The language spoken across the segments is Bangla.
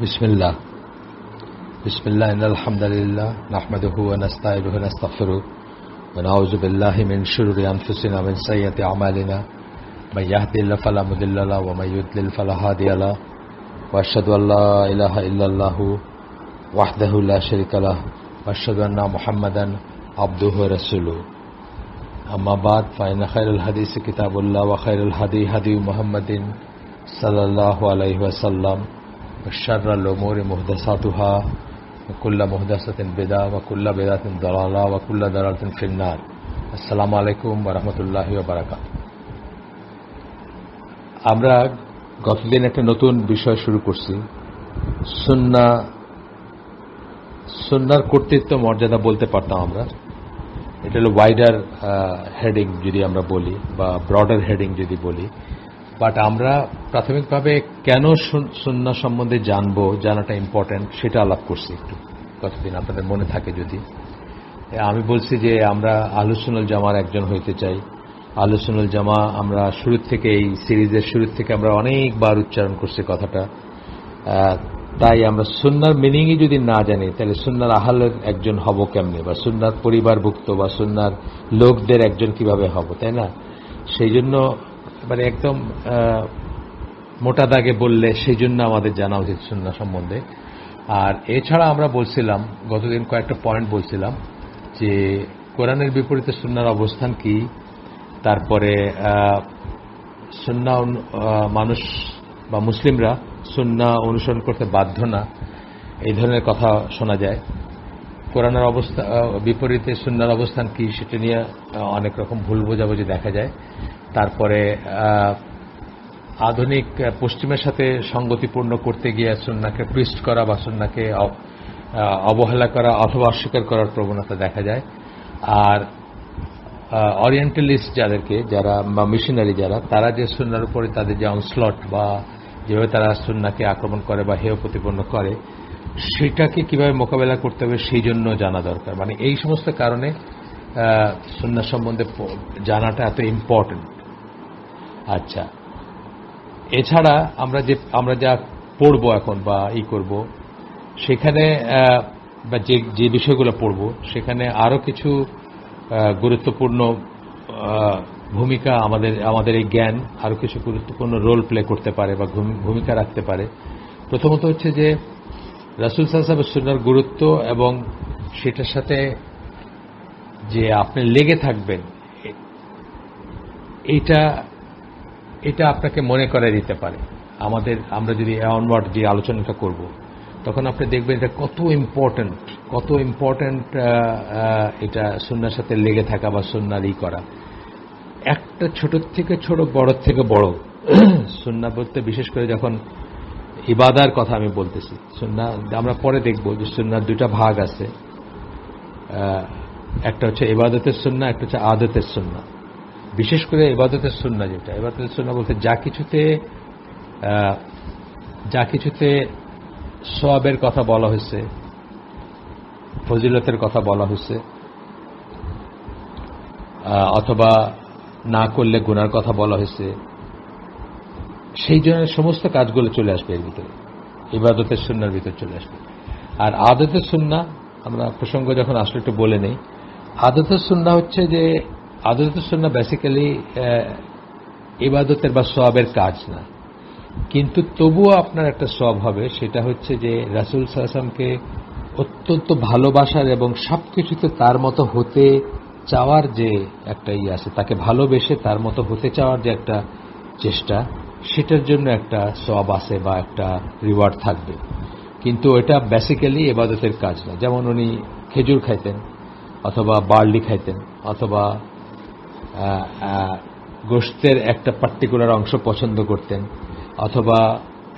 बिस्मिल्लाह बिस्मिल्लाह इन्नल हम्दुलिल्लाह नहमदुहु व नस्तईनुहु व नस्तगफिरुहु व नऊज़ु बिल्लाहि मिन शुरूरि अनफुसिना व मिन सय्यिआति अमालिना मन यहदिहिल्लाहु फला मुदिल्ल लहु व मन युद्लिल फला हादिय लहु व अशहदु अल्ला इलाहा इल्लल्लाहु वहदहु ला शरीका लहु व अशहदु अन्ना मुहम्मदन अब्दुहु व रसूलुहु अम्मा बाद फ़इन्न खैरुल हदीस किताबुल्लाह व खैरुल हदी हदी मुहम्मदिन सल्लल्लाहु अलैहि वसल्लम व शर्रुल उमूरि मुहदसातुहा व कुल्लु मुहदसतिन बिदअह व कुल्लु बिदअतिन दलाला व कुल्लु दलालतिन फिन्नार। अस्सलामु आलैकुम व रहमतुल्लाहि व बाराकातुहू। আমরা গতদিন একটা নতুন বিষয় শুরু করছি, সুন্নাহর কর্তৃত্ব মর্যাদা বলতে পারতাম আমরা। এটা হলো ওয়াইডার হেডিং যদি আমরা বলি বা ব্রডার হেডিং যদি বলি, বাট আমরা প্রাথমিকভাবে কেন সুন্নাহ সম্বন্ধে জানবো, জানাটা ইম্পর্টেন্ট, সেটা আলাপ করছি একটু কতদিন, আপনাদের মনে থাকে যদি। আমি বলছি যে আমরা আহলুস সুন্নাহ ওয়াল জামার একজন হইতে চাই। আহলুস সুন্নাহ ওয়াল জামা আমরা শুরু থেকে, এই সিরিজের শুরু থেকে আমরা অনেকবার উচ্চারণ করছি কথাটা। তাই আমরা সুন্নাহর মিনিংই যদি না জানি তাহলে সুন্নাহর আহলের একজন হব কেমনে, বা সুন্নাহর পরিবারভুক্ত বা সুন্নাহর লোকদের একজন কিভাবে হব, তাই না? সেই জন্য মানে একদম মোটা দাগে বললে সেই জন্য আমাদের জানা উচিত সুন্নাহ সম্বন্ধে। আর এছাড়া আমরা বলছিলাম গতদিন কয়েকটা পয়েন্ট বলছিলাম যে কোরআনের বিপরীতে সুন্নাহর অবস্থান কি, তারপরে সুন্নাহ মানুষ বা মুসলিমরা সুন্নাহ অনুসরণ করতে বাধ্য না, এই ধরনের কথা শোনা যায়। কোরআনের বিপরীতে সুন্নাহর অবস্থান কি সেটা নিয়ে অনেক রকম ভুল বোঝাবুঝি দেখা যায়। তারপরে আধুনিক পশ্চিমের সাথে সঙ্গতিপূর্ণ করতে গিয়ে সুন্নাহকে টুইস্ট করা বা সুন্নাহকে অবহেলা করা অথবা অস্বীকার করার প্রবণতা দেখা যায়। আর অরিয়েন্টালিস্ট যারা বা মিশনারি যারা, তারা যে সুন্নাহর উপরে তাদের যে অনস্লট বা যেভাবে তারা সুন্নাহকে আক্রমণ করে বা হেয় প্রতিপন্ন করে, সেটাকে কিভাবে মোকাবেলা করতে হবে সেই জন্য জানা দরকার। মানে এই সমস্ত কারণে সুন্নাহ সম্বন্ধে জানাটা এত ইম্পর্টেন্ট। আচ্ছা, এছাড়া আমরা যা পড়ব এখন বা করব, সেখানে বা যে বিষয়গুলো পড়ব সেখানে আরো কিছু গুরুত্বপূর্ণ ভূমিকা আমাদের এই জ্ঞান আরো কিছু গুরুত্বপূর্ণ রোল প্লে করতে পারে বা ভূমিকা রাখতে পারে। প্রথমত হচ্ছে যে রাসূল সাল্লাল্লাহু আলাইহি ওয়াসাল্লামের সুন্নাহর গুরুত্ব এবং সেটার সাথে যে আপনি লেগে থাকবেন, এটা আপনাকে মনে করে দিতে পারে। আমরা যদি অনওয়ার্ড যে আলোচনাটা করব, তখন আপনি দেখবেন এটা কত ইম্পর্টেন্ট এটা সুন্নাহর সাথে লেগে থাকা বা সুন্নাহই করা। একটা ছোট থেকে ছোট, বড় থেকে বড় সুন্নাহ বলতে, বিশেষ করে যখন ইবাদার কথা আমি বলতেছি, সুন্নাহ আমরা পরে দেখব যে সুন্নাহর দুইটা ভাগ আছে, একটা হচ্ছে ইবাদতের সুন্নাহ, একটা হচ্ছে আদতের সুন্নাহ। বিশেষ করে ইবাদতের সুন্নাহ যেটা, ইবাদতের সুন্নাহ বলতে যা কিছুতে সওয়াবের কথা বলা হয়েছে, ফজিলতের কথা বলা হয়েছে, অথবা না করলে গুনার কথা বলা হয়েছে, সেই জন্য সমস্ত কাজগুলো চলে আসবে এর ভিতরে, ইবাদতের সুন্নাহর ভিতরে চলে আসবে। আর আদতের সুন্নাহ, আমরা প্রসঙ্গ যখন আসলে একটু বলে নেই। আদতের সুন্নাহ হচ্ছে যে, আদতের সুন্নাহ বেসিক্যালি ইবাদতের বা সওয়াবের কাজ না, কিন্তু তবুও আপনার একটা সওয়াব হবে। সেটা হচ্ছে যে রাসূল সাল্লাল্লাহু আলাইহি ওয়াসাল্লামকে অত্যন্ত ভালোবাসার এবং সবকিছুতে তার মতো হতে চাওয়ার যে একটা আছে, তাকে ভালোবেসে তার মতো হতে চাওয়ার যে একটা চেষ্টা, সেটার জন্য একটা সওয়াব আছে বা একটা রিওয়ার্ড থাকবে। কিন্তু এটা বেসিক্যালি ইবাদতের কাজ না। যেমন উনি খেজুর খাইতেন, অথবা বার্লি খাইতেন, অথবা গোশতের একটা পার্টিকুলার অংশ পছন্দ করতেন, অথবা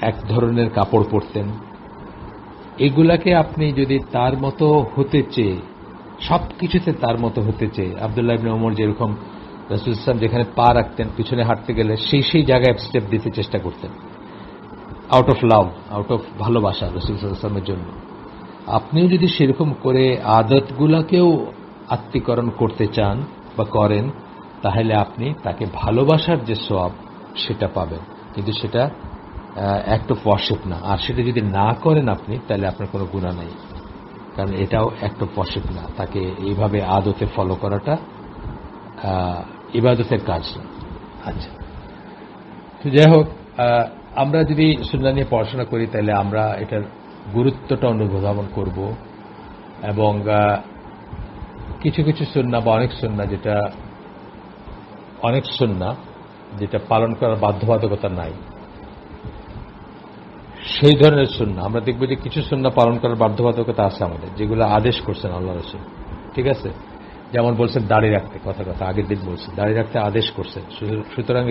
এক ধরনের কাপড় পরতেন। এগুলাকে আপনি যদি তার মতো হতে চেয়ে, সবকিছুতে তার মতো হতে চেয়ে, আব্দুল্লাহ ইবনে ওমর যেরকম রাসূল সাল্লাল্লাহু আলাইহি ওয়াসাল্লাম যেখানে পা রাখতেন, পিছনে হাঁটতে গেলে সেই জায়গায় স্টেপ দিতে চেষ্টা করতেন, out of love, out of ভালোবাসা রাসূল সাল্লাল্লাহু আলাইহি ওয়াসাল্লামের জন্য। আপনিও যদি সেরকম করে আদতগুলাকেও আত্মীকরণ করতে চান বা করেন, তাহলে আপনি তাকে ভালোবাসার যে সওয়াব সেটা পাবেন। কিন্তু সেটা অ্যাক্ট অফ ওয়ার্শিপ না। আর সেটা যদি না করেন আপনি, তাহলে আপনার কোনো গুনাহ নাই, কারণ এটাও অ্যাক্ট অফ ওয়ার্শিপ না। তাকে এইভাবে আদতে ফলো করাটা ইবাদতের কাজ না। আচ্ছা, তো যাই হোক, আমরা যদি সুন্নাহ নিয়ে পড়াশোনা করি তাহলে আমরা এটার গুরুত্বটা অনুধাবন করব, এবং কিছু কিছু সুন্নাহ বা অনেক সুন্নাহ যেটা পালন করার বাধ্যবাধকতা নাই, সেই ধরনের সুন্নাহ আমরা দেখব যে কিছু সুন্নাহ পালন করার বাধ্যবাধকতা আছে আমাদের, যেগুলো আদেশ করছেন আল্লাহ রাসূল। ঠিক আছে, যেমন বলছেন দাড়ি রাখতে, কথা আগের দিন বলছেন দাড়ি রাখতে আদেশ করছেন। সুতরাং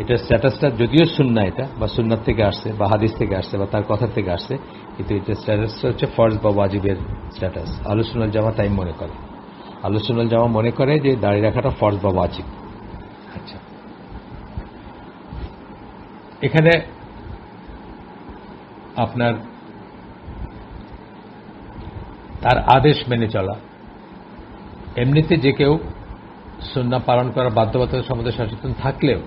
এটা স্ট্যাটাসটা যদিও সুন্নাহ, এটা বা সুন্নাত থেকে আসছে বা হাদিস থেকে আসছে বা তার কথা থেকে আসছে, কিন্তু এটা স্ট্যাটাসটা হচ্ছে ফরজ বা ওয়াজিবের স্ট্যাটাস। আহলুস সুন্নাহ ওয়াল জামাত তাই মনে করে। আহলুস সুন্নাহ ওয়াল জামাত মনে করে যে দাড়ি রাখাটা ফরজ বা ওয়াজিব। আচ্ছা, এখানে আপনার তার আদেশ মেনে চলা, এমনিতে যে কেউ সুন্নাহ পালন করার বাধ্যবাধকতা সম্বন্ধে সচেতন থাকলেও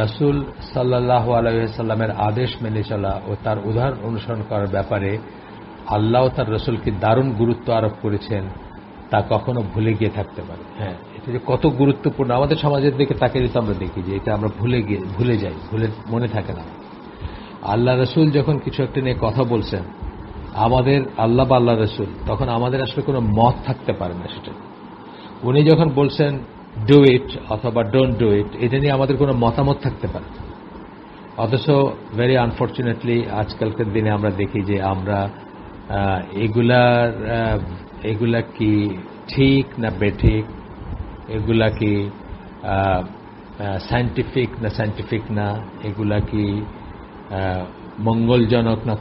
রাসূল সাল্লাল্লাহু আলাইহি ওয়াসাল্লামের আদেশ মেনে চলা ও তার উদাহরণ অনুসরণ করার ব্যাপারে আল্লাহ ও তার রাসূলকে দারুণ গুরুত্ব আরোপ করেছেন, তা কখনো ভুলে গিয়ে থাকতে পারে। হ্যাঁ, এটা যে কত গুরুত্বপূর্ণ আমাদের সমাজের দিকে তাকে যদি আমরা দেখি যে এটা আমরা ভুলে যাই, মনে থাকে না। আল্লাহ রাসূল যখন কিছু একটা নিয়ে কথা বলছেন, আমাদের আল্লাহ বা আল্লাহ রাসূল, তখন আমাদের আসলে কোনো মত থাকতে পারে না সেটা। উনি যখন বলছেন ডু ইট অথবা ডোন্ট ডু ইট, এটা নিয়ে আমাদের কোনো মতামত থাকতে পারে। অথচ ভেরি আনফর্চুনেটলি আজকালকার দিনে আমরা দেখি যে আমরা এগুলা কি ঠিক না বেঠিক, এগুলা কি সায়েন্টিফিক না সায়েন্টিফিক না, এগুলা কি মঙ্গলজনক না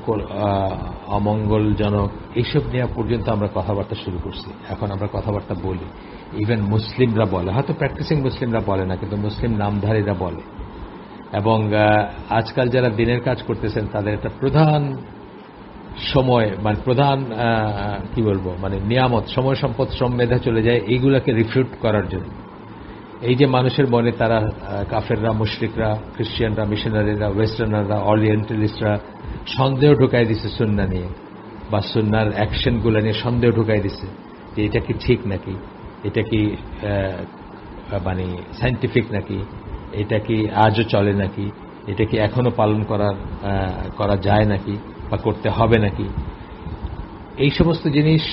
অমঙ্গলজনক, এইসব নিয়ে পর্যন্ত আমরা কথাবার্তা শুরু করছি। এখন আমরা কথাবার্তা বলি, ইভেন মুসলিমরা বলে, হয়তো প্র্যাকটিসিং মুসলিমরা বলে না, কিন্তু মুসলিম নামধারীরা বলে। এবং আজকাল যারা দিনের কাজ করতেছেন তাদের একটা প্রধান সময়, মানে প্রধান কি বলবো, মানে নিয়ামত, সময় সম্পদ, শ্রম মেধা চলে যায় এইগুলাকে রিফিউট করার জন্য। এই যে মানুষের মনে তারা কাফেররা, মুশরিকরা, খ্রিস্টিয়ানরা, মিশনারিরা, ওয়েস্টার্নাররা, অরিয়েন্টালিস্টরা সন্দেহ ঢুকাই দিছে সুন্নাহ নিয়ে, বা সুন্নাহর অ্যাকশনগুলো নিয়ে সন্দেহ ঢুকাই দিছে যে এটা কি ঠিক নাকি, এটা কি মানে সায়েন্টিফিক নাকি, এটা কি আজও চলে নাকি, এটা কি এখনো পালন করা যায় নাকি বা করতে হবে নাকি। এই সমস্ত জিনিস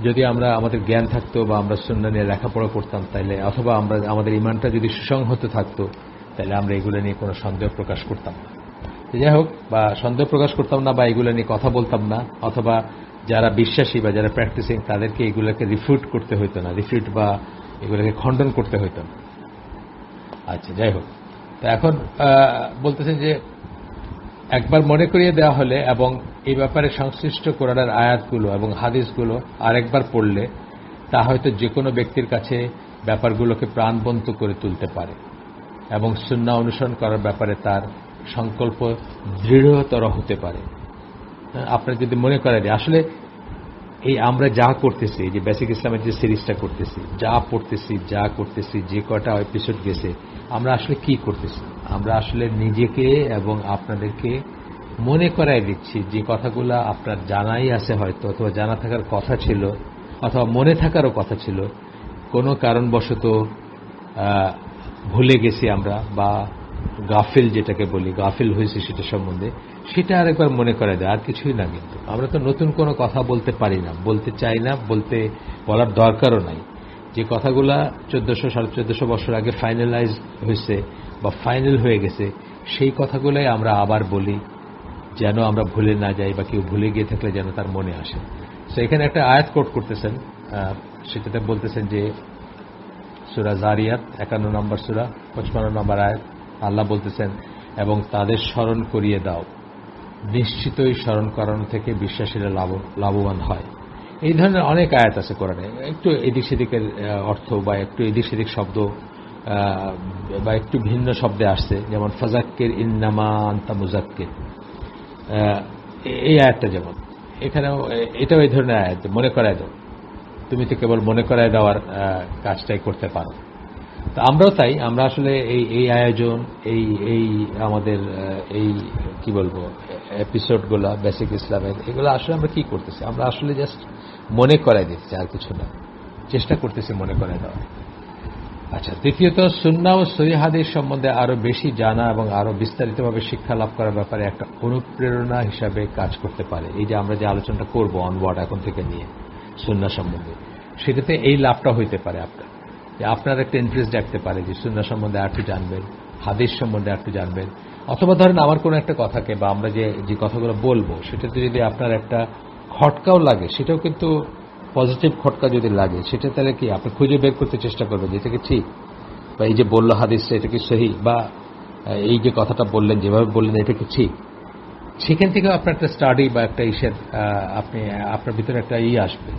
যদি আমরা আমাদের জ্ঞান থাকতো বা আমরা সুন্নাহ নিয়ে লেখাপড়া করতাম, তাইলে, অথবা আমাদের ইমানটা যদি সুসংহত থাকতো, তাহলে আমরা এগুলো নিয়ে কোনো সন্দেহ প্রকাশ করতাম না। যাই হোক, বা সন্দেহ প্রকাশ করতাম না, বা এগুলো নিয়ে কথা বলতাম না, অথবা যারা বিশ্বাসী বা যারা প্র্যাকটিসিং তাদেরকে এগুলোকে রিফিউট করতে হইতো না, রিফিউট বা এগুলোকে খণ্ডন করতে হইতো না। আচ্ছা, যাই হোক, তো এখন বলতেছেন যে একবার মনে করিয়ে দেওয়া হলে এবং এই ব্যাপারে সংশ্লিষ্ট কোরআনের আয়াতগুলো এবং হাদিসগুলো আরেকবার পড়লে তা হয়তো যে কোনো ব্যক্তির কাছে ব্যাপারগুলোকে প্রাণবন্ত করে তুলতে পারে এবং সুন্নাহ অনুসরণ করার ব্যাপারে তার সংকল্প দৃঢ়তর হতে পারে। আপনার যদি মনে করেন আসলে এই আমরা যা করতেছি, যে বেসিক ইসলামের যে সিরিজটা করতেছি, যা পড়তেছি, যা করতেছি, যে কটা এপিসোড গেছে, আমরা আসলে কি করতেছি? আমরা আসলে নিজেকে এবং আপনাদেরকে মনে করাই দিচ্ছি যে কথাগুলো আপনার জানাই আছে হয়তো, অথবা জানা থাকার কথা ছিল, অথবা মনে থাকারও কথা ছিল, কোনো কারণবশত ভুলে গেছি আমরা, বা গাফিল যেটাকে বলি, গাফিল হয়েছে সেটা সম্বন্ধে, সেটা আরেকবার মনে করা যায়, আর কিছুই না। কিন্তু আমরা তো নতুন কোনো কথা বলতে পারি না, বলতে চাই না, বলার দরকারও নাই। যে কথাগুলা 1400-1450 বছর আগে ফাইনালাইজ হয়েছে বা ফাইনাল হয়ে গেছে, সেই কথাগুলাই আমরা আবার বলি, যেন আমরা ভুলে না যাই, বা কেউ ভুলে গিয়ে থাকলে যেন তার মনে আসে। তো এখানে একটা আয়াত কোট করতেছেন, সেটাতে বলতেছেন যে সূরা জারিয়াত 51 নম্বর সূরা 55 নম্বর আয়াত, আল্লাহ বলতেছেন, এবং তাদের স্মরণ করিয়ে দাও, নিশ্চিতই স্মরণ করানো থেকে বিশ্বাসীরা লাভবান হয়। এই ধরনের অনেক আয়াত আছে কোরআনে, একটু এদিক সেদিকের অর্থ বা একটু এদিক সেদিক শব্দ বা একটু ভিন্ন শব্দে আসছে, যেমন ফাযাক্কির ইন্নামা আনতা মুযাক্কির, এই আয়াতটা যেমন এখানেও, এটাও এই ধরনের আয়াত, মনে করায় দাও, তুমি তো কেবল মনে করায় দেওয়ার কাজটাই করতে পারো। তো আমরাও তাই, আমরা আসলে এই আয়োজন, এই এই আমাদের এই কি বলবো এপিসোডগুলো বেসিক ইসলামের, এগুলো আসলে আমরা কি করতেছি, আমরা আসলে জাস্ট মনে করাই দিচ্ছি, আর কিছু না, চেষ্টা করতেছি মনে করাই দেওয়া। আচ্ছা, দ্বিতীয়ত সুন্নাহ ও সহিহ হাদিস সম্বন্ধে আরো বেশি জানা এবং আরো বিস্তারিতভাবে শিক্ষা লাভ করার ব্যাপারে একটা অনুপ্রেরণা হিসাবে কাজ করতে পারে। এই যে আমরা যে আলোচনাটা করবো অনওয়ার্ড এখন থেকে নিয়ে সুন্নাহ সম্বন্ধে, সেটাতে এই লাভটা হইতে পারে আপনার, যে আপনার একটা ইন্টারেস্ট জাগতে পারে যে সুন্নাহ সম্বন্ধে আর একটু জানবেন, হাদিস সম্বন্ধে আর একটু জানবেন, অথবা ধরেন আমার কোনো একটা কথাকে বা আমরা যে কথাগুলো বলবো সেটাতে যদি আপনার একটা খটকাও লাগে, সেটাও কিন্তু পজিটিভ খটকা যদি লাগে, সেটা তাহলে কি আপনি খুঁজে বের করতে চেষ্টা করবেন যে এটা কি ঠিক, বা এই যে বললো হাদিসে এটা কি সহি, বা এই যে কথাটা বললেন যেভাবে বললেন এটা কি ঠিক। সেখান থেকে আপনার একটা স্টাডি বা একটা আপনি আপনার ভিতরে একটা আসবে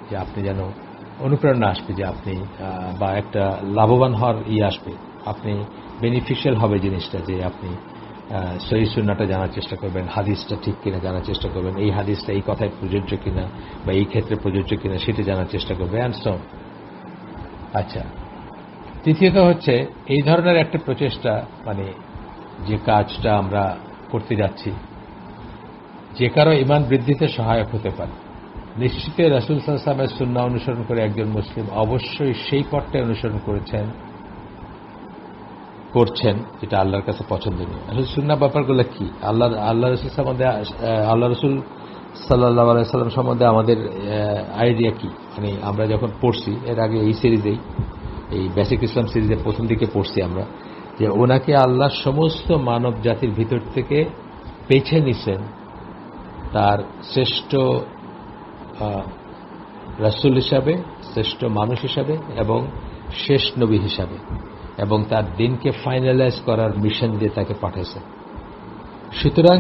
যে আপনি যেন অনুপ্রেরণা আসবে, যে আপনি বা একটা লাভবান হওয়ার আসবে, আপনি বেনিফিশিয়াল হবে জিনিসটা, যে আপনি সহিহ সুন্নাহটা জানার চেষ্টা করবেন, হাদিসটা ঠিক কিনা জানার চেষ্টা করবেন, এই হাদিসটা এই কথায় প্রযোজ্য কিনা বা এই ক্ষেত্রে প্রযোজ্য কিনা সেটা জানার চেষ্টা করবেন, অ্যান্ড সো অন। আচ্ছা, তৃতীয়ত হচ্ছে এই ধরনের একটা প্রচেষ্টা, মানে যে কাজটা আমরা করতে যাচ্ছি, যে কারো ঈমান বৃদ্ধিতে সহায়ক হতে পারে। নিশ্চিতই রাসূল সাল্লাল্লাহু আলাইহি ওয়াসাল্লামের সুন্নাহ অনুসরণ করে একজন মুসলিম অবশ্যই সেই পথটাই অনুসরণ করছেন যেটা আল্লাহর কাছে পছন্দনীয়। আসলে সুন্নাহ ব্যাপারগুলো কি, আল্লাহ রাসূল সম্বন্ধে, আল্লাহ রাসূল সাল্লাল্লাহু আলাইহি ওয়াসাল্লাম সম্বন্ধে আমাদের আইডিয়া কি, মানে আমরা যখন পড়ছি এর আগে এই সিরিজেই, এই বেসিক ইসলাম সিরিজের প্রথম দিকে পড়ছি আমরা, যে ওনাকে আল্লাহ সমস্ত মানব জাতির ভিতর থেকে বেছে নিছেন তার শ্রেষ্ঠ রাসূল হিসাবে, শ্রেষ্ঠ মানুষ হিসাবে এবং শেষ নবী হিসাবে, এবং তার দিনকে ফাইনালাইজ করার মিশন দিয়ে তাকে পাঠিয়েছেন। সুতরাং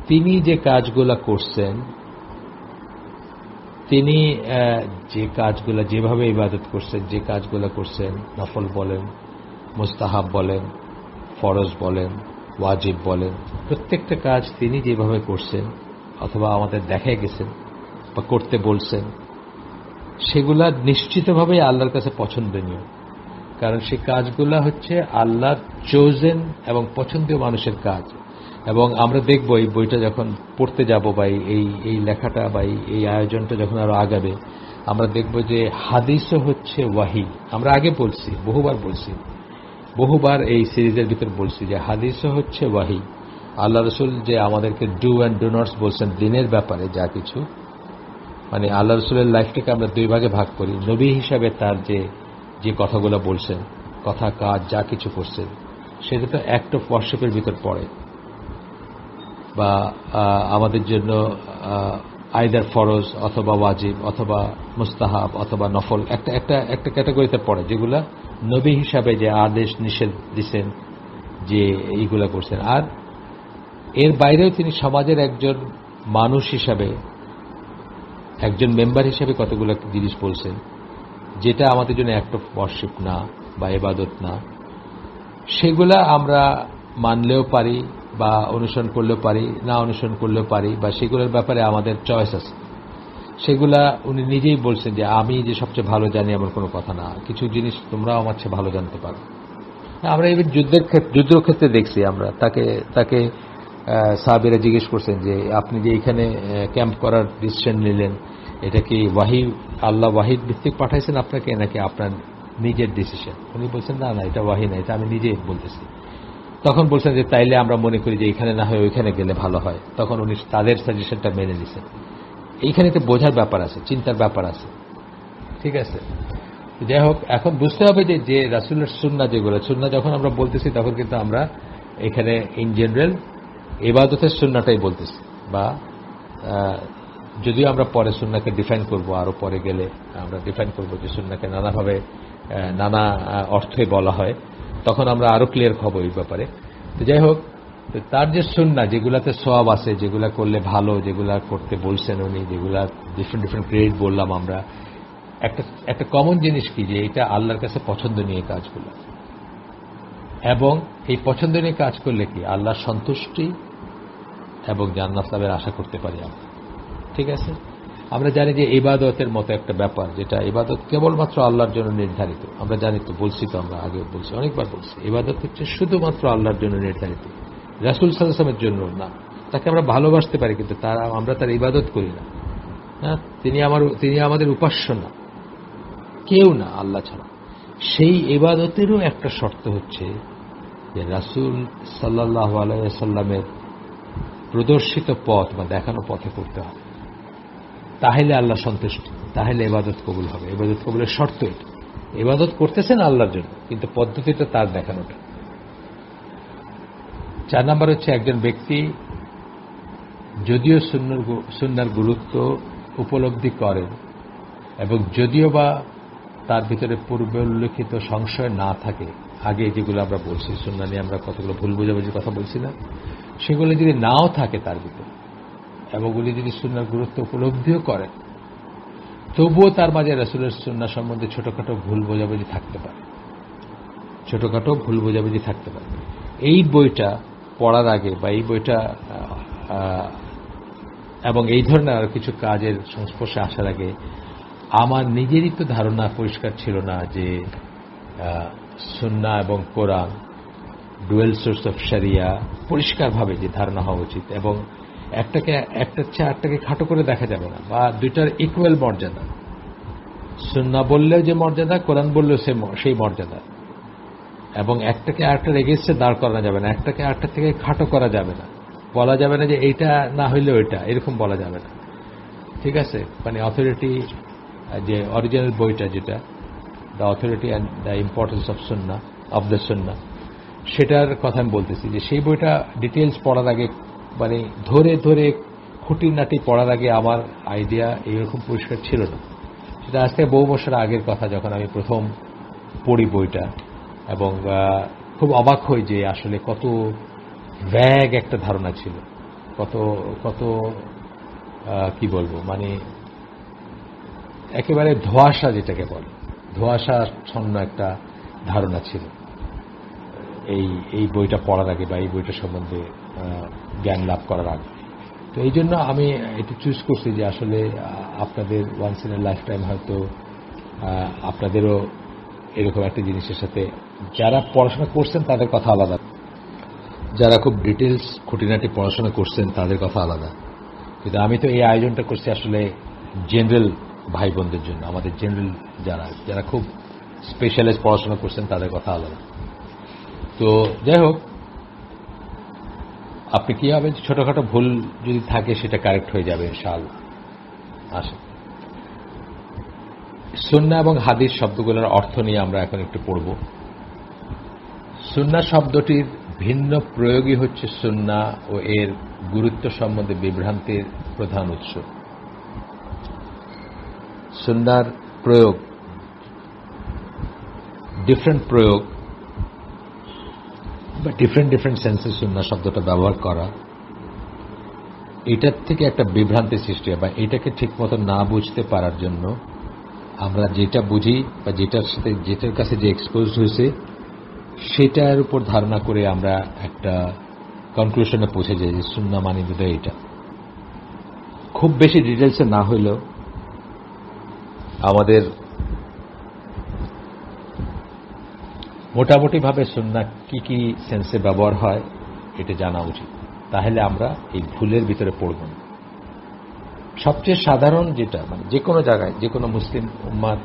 তিনি যে কাজগুলা করছেন, তিনি যে কাজগুলা যেভাবে ইবাদত করছেন, যে কাজগুলা করছেন, নফল বলেন, মুস্তাহাব বলেন, ফরজ বলেন, ওয়াজিব বলেন, প্রত্যেকটা কাজ তিনি যেভাবে করছেন অথবা আমাদের দেখায় গেছেন বা করতে বলছেন, সেগুলা নিশ্চিতভাবেই আল্লাহর কাছে পছন্দনীয়। কারণ সেই কাজগুলা হচ্ছে আল্লাহর চোজেন এবং পছন্দীয় মানুষের কাজ। এবং আমরা দেখব এই বইটা যখন পড়তে যাব বা এই লেখাটা বা এই আয়োজনটা যখন আরো আগাবে, আমরা দেখব যে হাদিসও হচ্ছে ওয়াহি। আমরা আগে বলছি, বহুবার এই সিরিজের ভিতর বলছি যে হাদিসও হচ্ছে ওয়াহি। আল্লাহ রসুল যে আমাদেরকে ডু অ্যান্ড ডু নটস বলছেন দিনের ব্যাপারে যা কিছু, মানে আল্লাহ রসুলের লাইফটাকে আমরা দুই ভাগে ভাগ করি। নবী হিসাবে তার যে কথাগুলো বলছেন, কথা কাজ যা কিছু করছেন, সেটা তো অ্যাক্ট অফ ওয়ার্শিপের ভিতর পড়ে, বা আমাদের জন্য আইদার ফরজ অথবা ওয়াজিব অথবা মুস্তাহাব অথবা নফল একটা ক্যাটাগরিতে পড়ে, যেগুলা নবী হিসাবে যে আদেশ নিষেধ দিচ্ছেন, যে এইগুলা করছেন। আর এর বাইরেও তিনি সমাজের একজন মানুষ হিসাবে, একজন মেম্বার হিসাবে কতগুলো জিনিস বলছেন, যেটা আমাদের জন্য অ্যাক্ট অফ ওয়ার্শিপ না বা ইবাদত না। সেগুলা আমরা মানলেও পারি বা অনুসরণ করলেও পারি, না অনুসরণ করলেও পারি, বা সেগুলোর ব্যাপারে আমাদের চয়েস আছে। সেগুলা উনি নিজেই বলছেন যে আমি যে সবচেয়ে ভালো জানি এমন কোনো কথা না, কিছু জিনিস তোমরাও আমার চেয়ে ভালো জানতে পারো। আমরা এই যুদ্ধের ক্ষেত্রে দেখছি, আমরা তাকে সাহাবীরা জিজ্ঞেস করছেন যে আপনি যে এখানে ক্যাম্প করার ডিসিশন নিলেন, এটা কি আল্লাহ ওয়াহিদ ভিত্তিক পাঠাইছেন আপনাকে নাকি আপনার নিজের ডিসিশন? উনি বলছেন না, এটা ওয়াহি না, এটা আমি নিজেই বলতেছি। তখন বলছেন যে তাইলে আমরা মনে করি যে এখানে না হয় ওইখানে গেলে ভালো হয়। তখন উনি তাদের সাজেশনটা মেনে নিছেন। এইখানে তো বোঝার ব্যাপার আছে, চিন্তার ব্যাপার আছে, ঠিক আছে। যাই হোক, এখন বুঝতে হবে যে রাসূলের সুন্নাহ, যেগুলো সুন্নাহ যখন আমরা বলতেছি তখন কিন্তু আমরা এখানে ইন জেনারেল ইবাদতের সুন্নাহটাই বলতেছি, বা যদিও আমরা পরে সুন্নাহকে ডিফাইন করব, আরো পরে গেলে আমরা ডিফাইন করব যে সুন্নাহকে নানাভাবে নানা অর্থে বলা হয়, তখন আমরা আরো ক্লিয়ার হব এই ব্যাপারে। তো যাই হোক, তার যে সুন্নাহ, যেগুলাতে সওয়াব আছে, যেগুলা করলে ভালো, যেগুলা করতে বলছেন উনি, যেগুলা ডিফারেন্ট গ্রেড বললাম আমরা, একটা কমন জিনিস কি, যে এটা আল্লাহর কাছে পছন্দনীয় কাজগুলো, এবং এই পছন্দনীয় কাজ করলে কি আল্লাহর সন্তুষ্টি এবং জান্নাত লাভের আশা করতে পারি আমরা, ঠিক আছে। আমরা জানি যে ইবাদতের মতো একটা ব্যাপার, যেটা ইবাদত কেবলমাত্র আল্লাহর জন্য নির্ধারিত। আমরা জানি তো, বলছি তো, আমরা আগে বলছি, অনেকবার বলছি, ইবাদত হচ্ছে শুধুমাত্র আল্লাহর জন্য নির্ধারিত, রাসূল সাল্লাল্লাহু আলাইহি ওয়াসাল্লামের জন্য না। তাকে আমরা ভালোবাসতে পারি, কিন্তু আমরা তার ইবাদত করি না। হ্যাঁ, তিনি আমাদের উপাস্য না, কেউ না আল্লাহ ছাড়া। সেই ইবাদতেরও একটা শর্ত হচ্ছে যে রাসূল সাল্লাল্লাহু আলাইহি ওয়াসাল্লামের প্রদর্শিত পথ বা দেখানো পথে করতে হবে, তাহলে আল্লাহ সন্তুষ্ট, তাহলে ইবাদত কবুল হবে। ইবাদত কবুলের শর্ত এটা। ইবাদত করতেছেন আল্লাহর জন্য, কিন্তু পদ্ধতিটা তার দেখানোটা। 4 নম্বর হচ্ছে একজন ব্যক্তি যদিও সুন্নাহর গুরুত্ব উপলব্ধি করেন এবং যদিও বা তার ভিতরে পূর্বে উল্লেখিত সংশয় না থাকে, আগে যেগুলো আমরা বলছি সুন্নাহ নিয়ে আমরা কতগুলো ভুল বোঝাবুঝির কথা বলছি না, সেগুলো যদি নাও থাকে তার ভিতরে, এবং উনি যদি সুন্নাহর গুরুত্ব উপলব্ধিও করেন, তবুও তার মাঝে রাসূলের সুন্নাহ সম্বন্ধে ছোটখাটো ভুল বোঝাবুঝি থাকতে পারে, ছোটখাটো ভুল বোঝাবুঝি থাকতে পারে। এই বইটা পড়ার আগে বা এই বইটা এবং এই ধরনের আরো কিছু কাজের সংস্পর্শে আসার আগে আমার নিজেরই তো ধারণা পরিষ্কার ছিল না যে সুন্নাহ এবং কোরআন ডুয়েল সোর্স অফ শরিয়া, পরিষ্কারভাবে যে ধারণা হওয়া উচিত, এবং একটার চেয়ে আরেকটাকে খাটো করে দেখা যাবে না, বা দুইটার ইকুয়াল মর্যাদা। সুন্নাহ বললেও যে মর্যাদা, কোরআন বললেও সেই মর্যাদা, এবং একটাকে আরেকটার এগেইনস্টে দাঁড় করানো যাবে না, একটাকে আরেকটার থেকে খাটো করা যাবে না, বলা যাবে না যে এইটা না হইলে ওইটা, এরকম বলা যাবে না। ঠিক আছে, মানে অথরিটি, যে অরিজিনাল বইটা যেটা the authority and the importance of Sunnah, of the সুন্নাহ, সেটার কথা আমি বলতেছি যে সেই বইটা ডিটেলস পড়ার আগে, মানে ধরে ধরে খুঁটিনাটি পড়ার আগে আমার আইডিয়া এইরকম পরিষ্কার ছিল না। সেটা আজ থেকে বহু বছর আগের কথা, যখন আমি প্রথম পড়ি বইটা, এবং খুব অবাক হই যে আসলে কত ভ্যাগ একটা ধারণা ছিল, কত কত কি বলবো, মানে একেবারে ধোঁয়াশা, যেটাকে বলে ধোঁয়াশাচ্ছন্ন একটা ধারণা ছিল এই বইটা পড়ার আগে বা এই বইটা সম্বন্ধে জ্ঞান লাভ করার আগে। তো এই জন্য আমি এটা চুজ করছি যে আসলে আপনাদের once in a lifetime হয়তো আপনাদেরও এরকম একটা জিনিসের সাথে, যারা পড়াশোনা করছেন তাদের কথা আলাদা, যারা খুব ডিটেলস খুঁটিনাটি পড়াশোনা করছেন তাদের কথা আলাদা, কিন্তু আমি তো এই আয়োজনটা করছি আসলে জেনারেল ভাই বোনদের জন্য, আমাদের জেনারেল যারা খুব স্পেশালাইজ পড়াশোনা করছেন তাদের কথা আলাদা। তো যাই হোক, আপনি কি হবে, ছোটখাটো ভুল যদি থাকে সেটা কারেক্ট হয়ে যাবে ইনশাআল্লাহ। আসেন, সুন্নাহ এবং হাদিস শব্দগুলোর অর্থ নিয়ে আমরা এখন একটু পড়ব। সুন্নাহ শব্দটির ভিন্ন প্রয়োগই হচ্ছে সুন্নাহ ও এর গুরুত্ব সম্বন্ধে বিভ্রান্তির প্রধান উৎস। সুন্নাহর প্রয়োগ, ডিফারেন্ট প্রয়োগ বা ডিফারেন্ট সেন্সে সুন্নাহ শব্দটা ব্যবহার করা, এটার থেকে একটা বিভ্রান্তি সৃষ্টি হয়, বা এটাকে ঠিকমতো না বুঝতে পারার জন্য আমরা যেটা বুঝি বা যেটার কাছে যে এক্সপোজ হয়েছে সেটার উপর ধারণা করে আমরা একটা কনক্লুশনে পৌঁছে যাই যে সুন্নাহ মানে বোধহয় এটা। খুব বেশি ডিটেলসে না হইলেও আমাদের মোটামুটিভাবে সুন্নাহ কি কি সেন্সে ব্যবহার হয় এটা জানা উচিত, তাহলে আমরা এই ভুলের ভিতরে পড়ব না। সবচেয়ে সাধারণ যেটা, মানে যে কোনো জায়গায়, যে কোনো মুসলিম উম্মার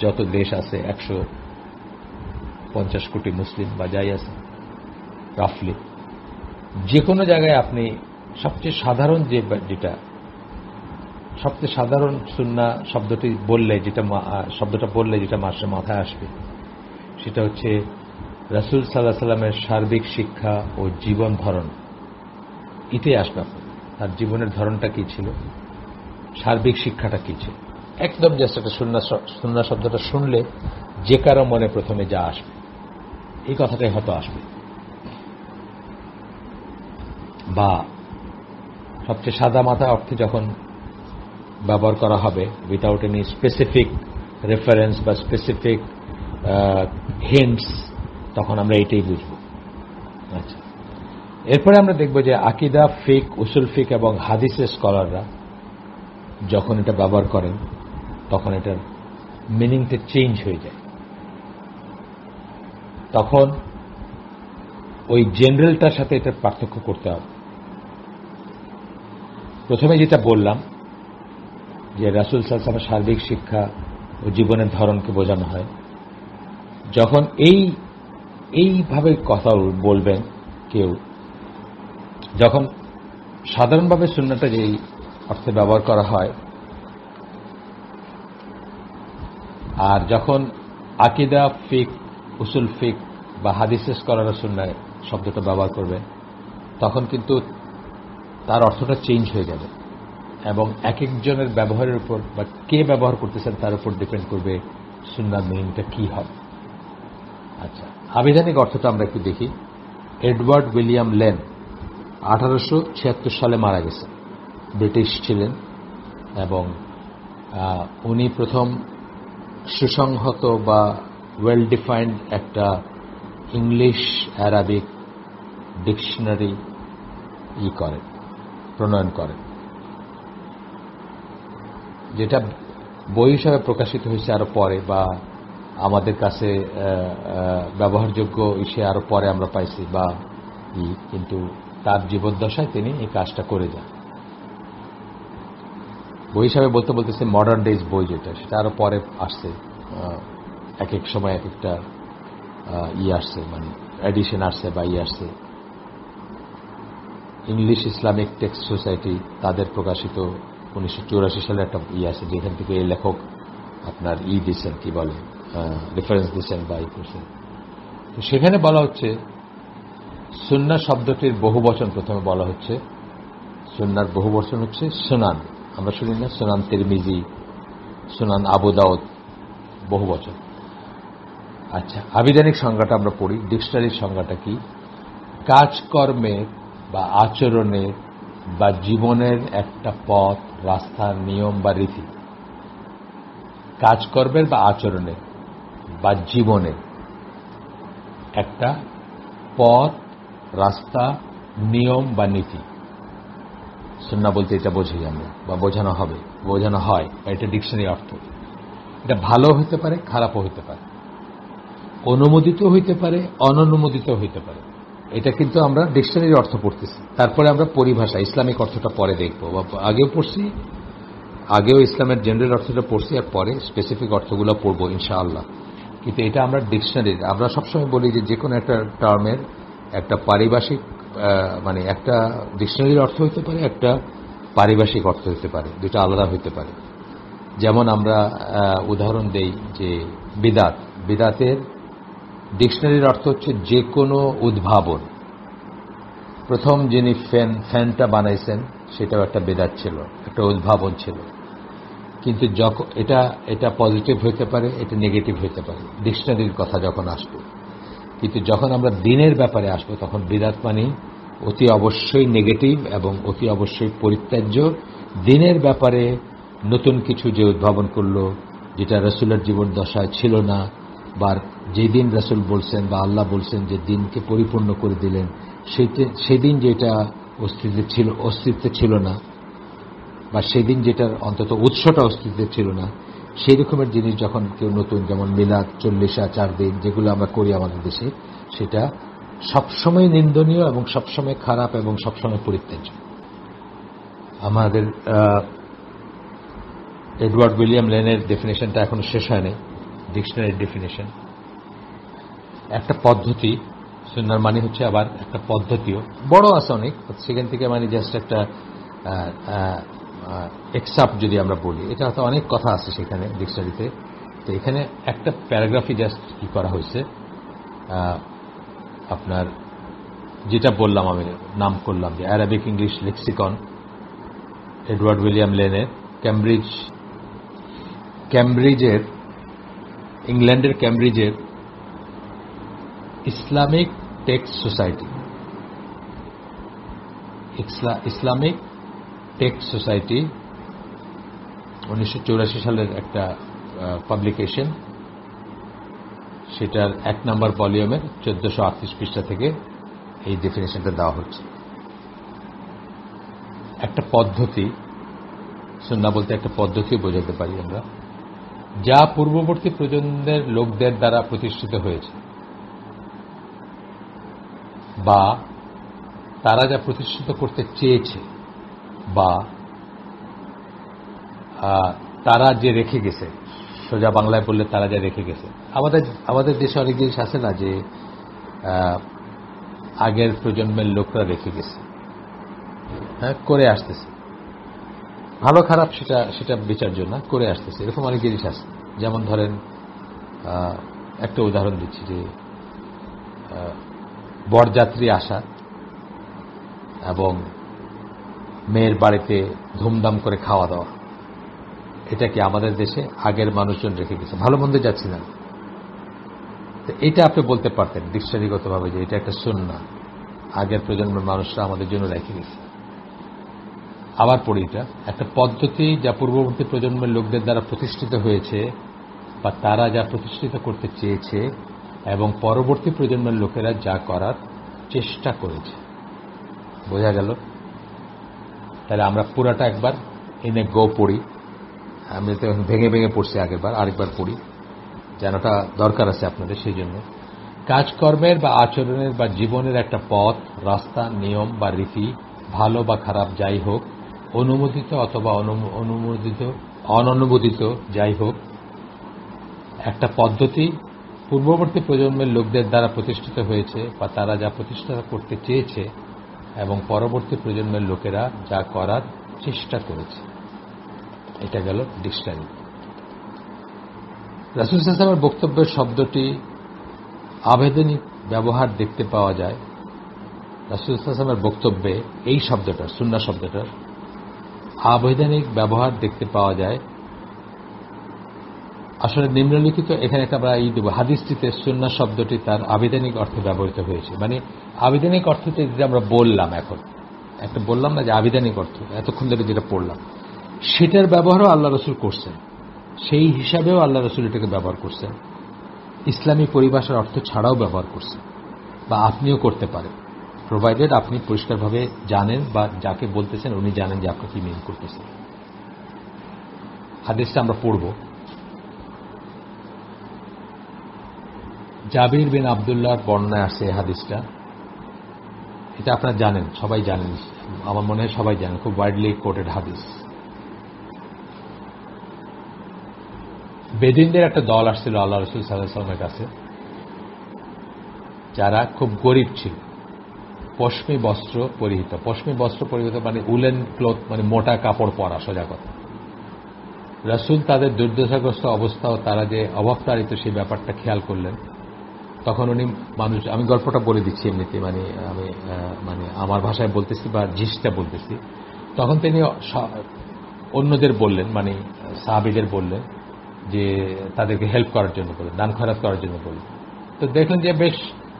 যত দেশ আছে, 150 কোটি মুসলিম বা যাই আছে রাফলি, যে কোনো জায়গায় আপনি সবচেয়ে সাধারণ যেটা সবচেয়ে সাধারণ সুন্নাহ শব্দটা বললে যেটা মাথায় আসবে সেটা হচ্ছে রাসূল সাল্লাল্লাহু আলাইহি ওয়াসাল্লামের সার্বিক শিক্ষা ও জীবন ধরন। এটাই আসবে, তার জীবনের ধরনটা কি ছিল, সার্বিক শিক্ষাটা কি ছিল। একদম জাস্ট একটা সুন্নাহ শব্দটা শুনলে যে কারো মনে প্রথমে যা আসবে এই কথাটাই হয়তো আসবে, বা সবচেয়ে সাদা মাথা অর্থে যখন ব্যবহার করা হবে উইথাউট এনি স্পেসিফিক রেফারেন্স বা স্পেসিফিক হিন্টস, তখন আমরা এটাই বুঝব। আচ্ছা, এরপরে আমরা দেখব যে আকীদা, ফিকহ, উসুল ফিকহ এবং হাদিসের স্কলাররা যখন এটা ব্যবহার করেন তখন এটার মিনিংটা চেঞ্জ হয়ে যায়। তখন ওই জেনারেলটার সাথে এটার পার্থক্য করতে হবে। প্রথমে যেটা বললাম যে রাসূল সাল্লাল্লাহু আলাইহি ওয়াসাল্লামের সার্বিক শিক্ষা ও জীবনের ধরনকে বোঝানো হয়। যখন এইভাবে কথা বলবেন কেউ, যখন সাধারণভাবে সুন্নাহটা যেই অর্থে ব্যবহার করা হয়, আর যখন আকীদা, ফিকহ, উসুল ফিকহ বা হাদিসে স্কলাররা সুন্নাহ শব্দটা ব্যবহার করবেন, তখন কিন্তু তার অর্থটা চেঞ্জ হয়ে যাবে এবং এক একজনের ব্যবহারের উপর বা কে ব্যবহার করতেছেন তার উপর ডিপেন্ড করবে সুন্নাহর মিনিংটা কি হবে। আচ্ছা, আবিধানিক অর্থটা আমরা একটু দেখি। এডওয়ার্ড উইলিয়াম লেন 1876 সালে মারা গেছেন, ব্রিটিশ ছিলেন এবং উনি প্রথম সুসংহত বা ওয়েল ডিফাইন্ড একটা ইংলিশ অ্যারাবিক ডিকশনারি প্রণয়ন করেন, যেটা বই হিসাবে প্রকাশিত হয়েছে আরো পরে বা আমাদের কাছে ব্যবহারযোগ্য সে আরো পরে আমরা পাইছি বা কিন্তু তার জীবদ্দশায় তিনি এই কাজটা করে যান। বই হিসাবে বলতেছে মডার্ন ডেজ বই যেটা, সেটা আরো পরে আসছে, এক এক সময় এক একটা আসছে, মানে এডিশন আসছে বা আসছে। ইংলিশ ইসলামিক টেক্সট সোসাইটি তাদের প্রকাশিত 1984 সালে একটা আছে, যেখান থেকে এই লেখক আপনার দিচ্ছেন, কি বলে, রেফারেন্স দিচ্ছেন বা করছেন। তো সেখানে বলা হচ্ছে সুন্নাহ শব্দটির বহুবচন প্রথমে বলা হচ্ছে, সুন্নাহর বহুবচন হচ্ছে সুনান। আমরা শুনি না সুনান তিরমিজি, সুনান আবু দাউদ, বহুবচন। আচ্ছা, আবিধানিক সংজ্ঞাটা আমরা পড়ি। ডিকশনারির সংজ্ঞাটা কি? কাজকর্মের বা আচরণের বা জীবনের একটা পথ, রাস্তা, নিয়ম বা রীতি। কাজকর্মের বা আচরণের বা জীবনের একটা পথ, রাস্তা, নিয়ম বা নীতি। সুন্নাহ বলতে এটা বুঝি আমরা বা বোঝানো হয়, এটা ডিকশনারি অর্থ। এটা ভালো হইতে পারে, খারাপও হইতে পারে, অনুমোদিত হইতে পারে, অননুমোদিত হইতে পারে। এটা কিন্তু আমরা ডিকশনারির অর্থ পড়তেছি, তারপরে আমরা পরিভাষা ইসলামিক অর্থটা পরে দেখব, বা আগেও পড়ছি, আগেও ইসলামের জেনারেল অর্থটা পড়ছি, আর পরে স্পেসিফিক অর্থগুলো পড়বো ইনশাআল্লাহ। কিন্তু এটা আমরা ডিকশনারির, আমরা সবসময় বলি যে কোনো একটা টার্মের একটা পারিভাষিক, মানে একটা ডিকশনারির অর্থ হইতে পারে, একটা পারিভাষিক অর্থ হইতে পারে, দুটো আলাদা হইতে পারে। যেমন আমরা উদাহরণ দেই যে বিদাতের ডিকশনারির অর্থ হচ্ছে যে কোনো উদ্ভাবন। প্রথম যিনি ফ্যানটা বানাইছেন সেটাও একটা বিদাত ছিল, একটা উদ্ভাবন ছিল। কিন্তু যখন এটা পজিটিভ হইতে পারে, এটা নেগেটিভ হইতে পারে ডিকশনারির কথা যখন আসবে। কিন্তু যখন আমরা দিনের ব্যাপারে আসবো তখন বিদাত মানে অতি অবশ্যই নেগেটিভ এবং অতি অবশ্যই পরিত্যাজ্য। দিনের ব্যাপারে নতুন কিছু যে উদ্ভাবন করলো, যেটা রাসূলের জীবন দশায় ছিল না, বা যেদিন রাসূল বলছেন বা আল্লাহ বলছেন যে দিনকে পরিপূর্ণ করে দিলেন, সেদিন যেটা অস্তিত্বে ছিল না, বা সেদিন যেটার অন্তত উৎসটা অস্তিত্বে ছিল না, সেই রকমের জিনিস যখন কেউ নতুন, যেমন মিলাদ, 40 4 দিন যেগুলো আমরা করি আমাদের দেশে, সেটা সবসময় নিন্দনীয় এবং সবসময় খারাপ এবং সবসময় পরিত্যাজ্য। আমাদের এডওয়ার্ড উইলিয়াম লেনের ডেফিনেশনটা এখনো শেষ হয়নি, ডিকশনারির ডেফিনেশন। একটা পদ্ধতি, সুন্নাহর মানে হচ্ছে আবার একটা পদ্ধতিও, বড় আছে অনেক, সেখান থেকে মানে জাস্ট একটা এক্সাপ্ট যদি আমরা বলি, এটা হয়তো অনেক কথা আছে সেখানে ডিকশনারিতে। তো এখানে একটা প্যারাগ্রাফই জাস্ট কি করা হয়েছে, আপনার যেটা বললাম, আমি নাম করলাম যে Arabic English lexicon, Edward William লেনের, ক্যামব্রিজের, ইংল্যান্ডের ক্যামব্রিজের Islamic text society, Islamic text society 1984 সালের একটা পাবলিকেশন, সেটার 1 নম্বর ভলিউমের 1438 পৃষ্ঠা থেকে এই ডেফিনেশনটা দেওয়া হচ্ছে। একটা পদ্ধতি, সুন্নাহ বলতে একটা পদ্ধতি বোঝাতে পারি আমরা, যা পূর্ববর্তী প্রজন্মের লোকদের দ্বারা প্রতিষ্ঠিত হয়েছে বা তারা যা প্রতিষ্ঠিত করতে চেয়েছে বা তারা যে রেখে গেছে, সোজা বাংলায় বললে তারা যা রেখে গেছে। আমাদের দেশে অনেক জিনিস আছে না যে আগের প্রজন্মের লোকরা রেখে গেছে, হ্যাঁ, করে আসতেছে, ভালো খারাপ সেটা বিচার্য না, করে আসতেছে, এরকম অনেক জিনিস আছে। যেমন ধরেন একটা উদাহরণ দিচ্ছি যে বরযাত্রী আসা এবং মেয়ের বাড়িতে ধুমধাম করে খাওয়া দাওয়া, এটা কি আমাদের দেশে আগের মানুষজন রেখে গেছে, ভালো মন্দে যাচ্ছি না, তো এটা আপনি বলতে পারতেন ডিকশনারিগতভাবে যে এটা একটা সুন্নাহ, আগের প্রজন্মের মানুষরা আমাদের জন্য রেখে গেছে। আবার পড়ি, এটা একটা পদ্ধতি যা পূর্ববর্তী প্রজন্মের লোকদের দ্বারা প্রতিষ্ঠিত হয়েছে বা তারা যা প্রতিষ্ঠিত করতে চেয়েছে এবং পরবর্তী প্রজন্মের লোকেরা যা করার চেষ্টা করেছে। বোঝা গেল? তাহলে আমরা পুরাটা একবার এনে গো পড়ি। আমি তো ভেঙে ভেঙে পড়ছি আগেরবার, আরেকবার পড়ি, যেনটা দরকার আছে আপনাদের। সেই জন্য কাজকর্মের বা আচরণের বা জীবনের একটা পথ, রাস্তা, নিয়ম বা রীতি, ভালো বা খারাপ যাই হোক, অনুমোদিত অথবা অননুমোদিত যাই হোক, একটা পদ্ধতি পূর্ববর্তী প্রজন্মের লোকদের দ্বারা প্রতিষ্ঠিত হয়েছে বা তারা যা প্রতিষ্ঠা করতে চেয়েছে এবং পরবর্তী প্রজন্মের লোকেরা যা করার চেষ্টা করেছে। এটা গেল ডিকশনারি। রাসূল সাল্লাল্লাহু আলাইহি ওয়াসাল্লামের বক্তব্যের শব্দটি আবেদনিক ব্যবহার দেখতে পাওয়া যায়। রাসূল সাল্লাল্লাহু আলাইহি ওয়াসাল্লামের বক্তব্যে এই শব্দটার, সুন্নাহ শব্দটার আবেদনিক ব্যবহার দেখতে পাওয়া যায়। আসলে নিম্নলিখিত এখানে একটা আমরা দেব, হাদিসটিতে সুন্নাহ শব্দটি তার আবেদনিক অর্থে ব্যবহৃত হয়েছে। মানে আবেদনিক অর্থতে যে আমরা বললাম, এখন একটা বললাম না যে আবেদনিক অর্থ, এতক্ষণ ধরে যেটা পড়লাম, সেটার ব্যবহারও আল্লাহ রসুল করছেন, সেই হিসাবেও আল্লাহ রসুল এটাকে ব্যবহার করছেন। ইসলামী পরিভাষার অর্থ ছাড়াও ব্যবহার করছেন, বা আপনিও করতে পারেন, প্রোভাইডেড আপনি পরিষ্কারভাবে জানেন বা যাকে বলতেছেন উনি জানেন যে আপনি কি মিন করতেছেন। হাদিসটা আমরা পড়ব। জাবির বিন আব্দুল্লাহর বর্ণনায় আসছে এই হাদিসটা। এটা আপনারা জানেন, সবাই জানেন, আমার মনে হয় সবাই জানেন, খুব ওয়াইডলি কোটেড হাদিস। বেদিনদের একটা দল আসছিল আল্লাহ রসুল সাল্লাল্লাহু আলাইহি ওয়াসাল্লামের কাছে, যারা খুব গরিব ছিল, পশমি বস্ত্র পরিহিত। পশমি বস্ত্র পরিহিত মানে উলেন ক্লথ, মানে মোটা কাপড় পরা, সোজা কথা। রাসূল তাদের দুর্দশাগ্রস্ত অবস্থা ও তারা যে অভাবতাড়িত সেই ব্যাপারটা খেয়াল করলেন। তখন উনি আমি গল্পটা বলে দিচ্ছি এমনিতে, মানে আমার ভাষায় বলতেছি বা জিসটা বলতেছি। তখন তিনি অন্যদের বললেন, মানে সাহাবীদের বললেন যে তাদেরকে হেল্প করার জন্য বললেন, দান খয়রাত করার জন্য বললেন। তো দেখলেন যে বেশ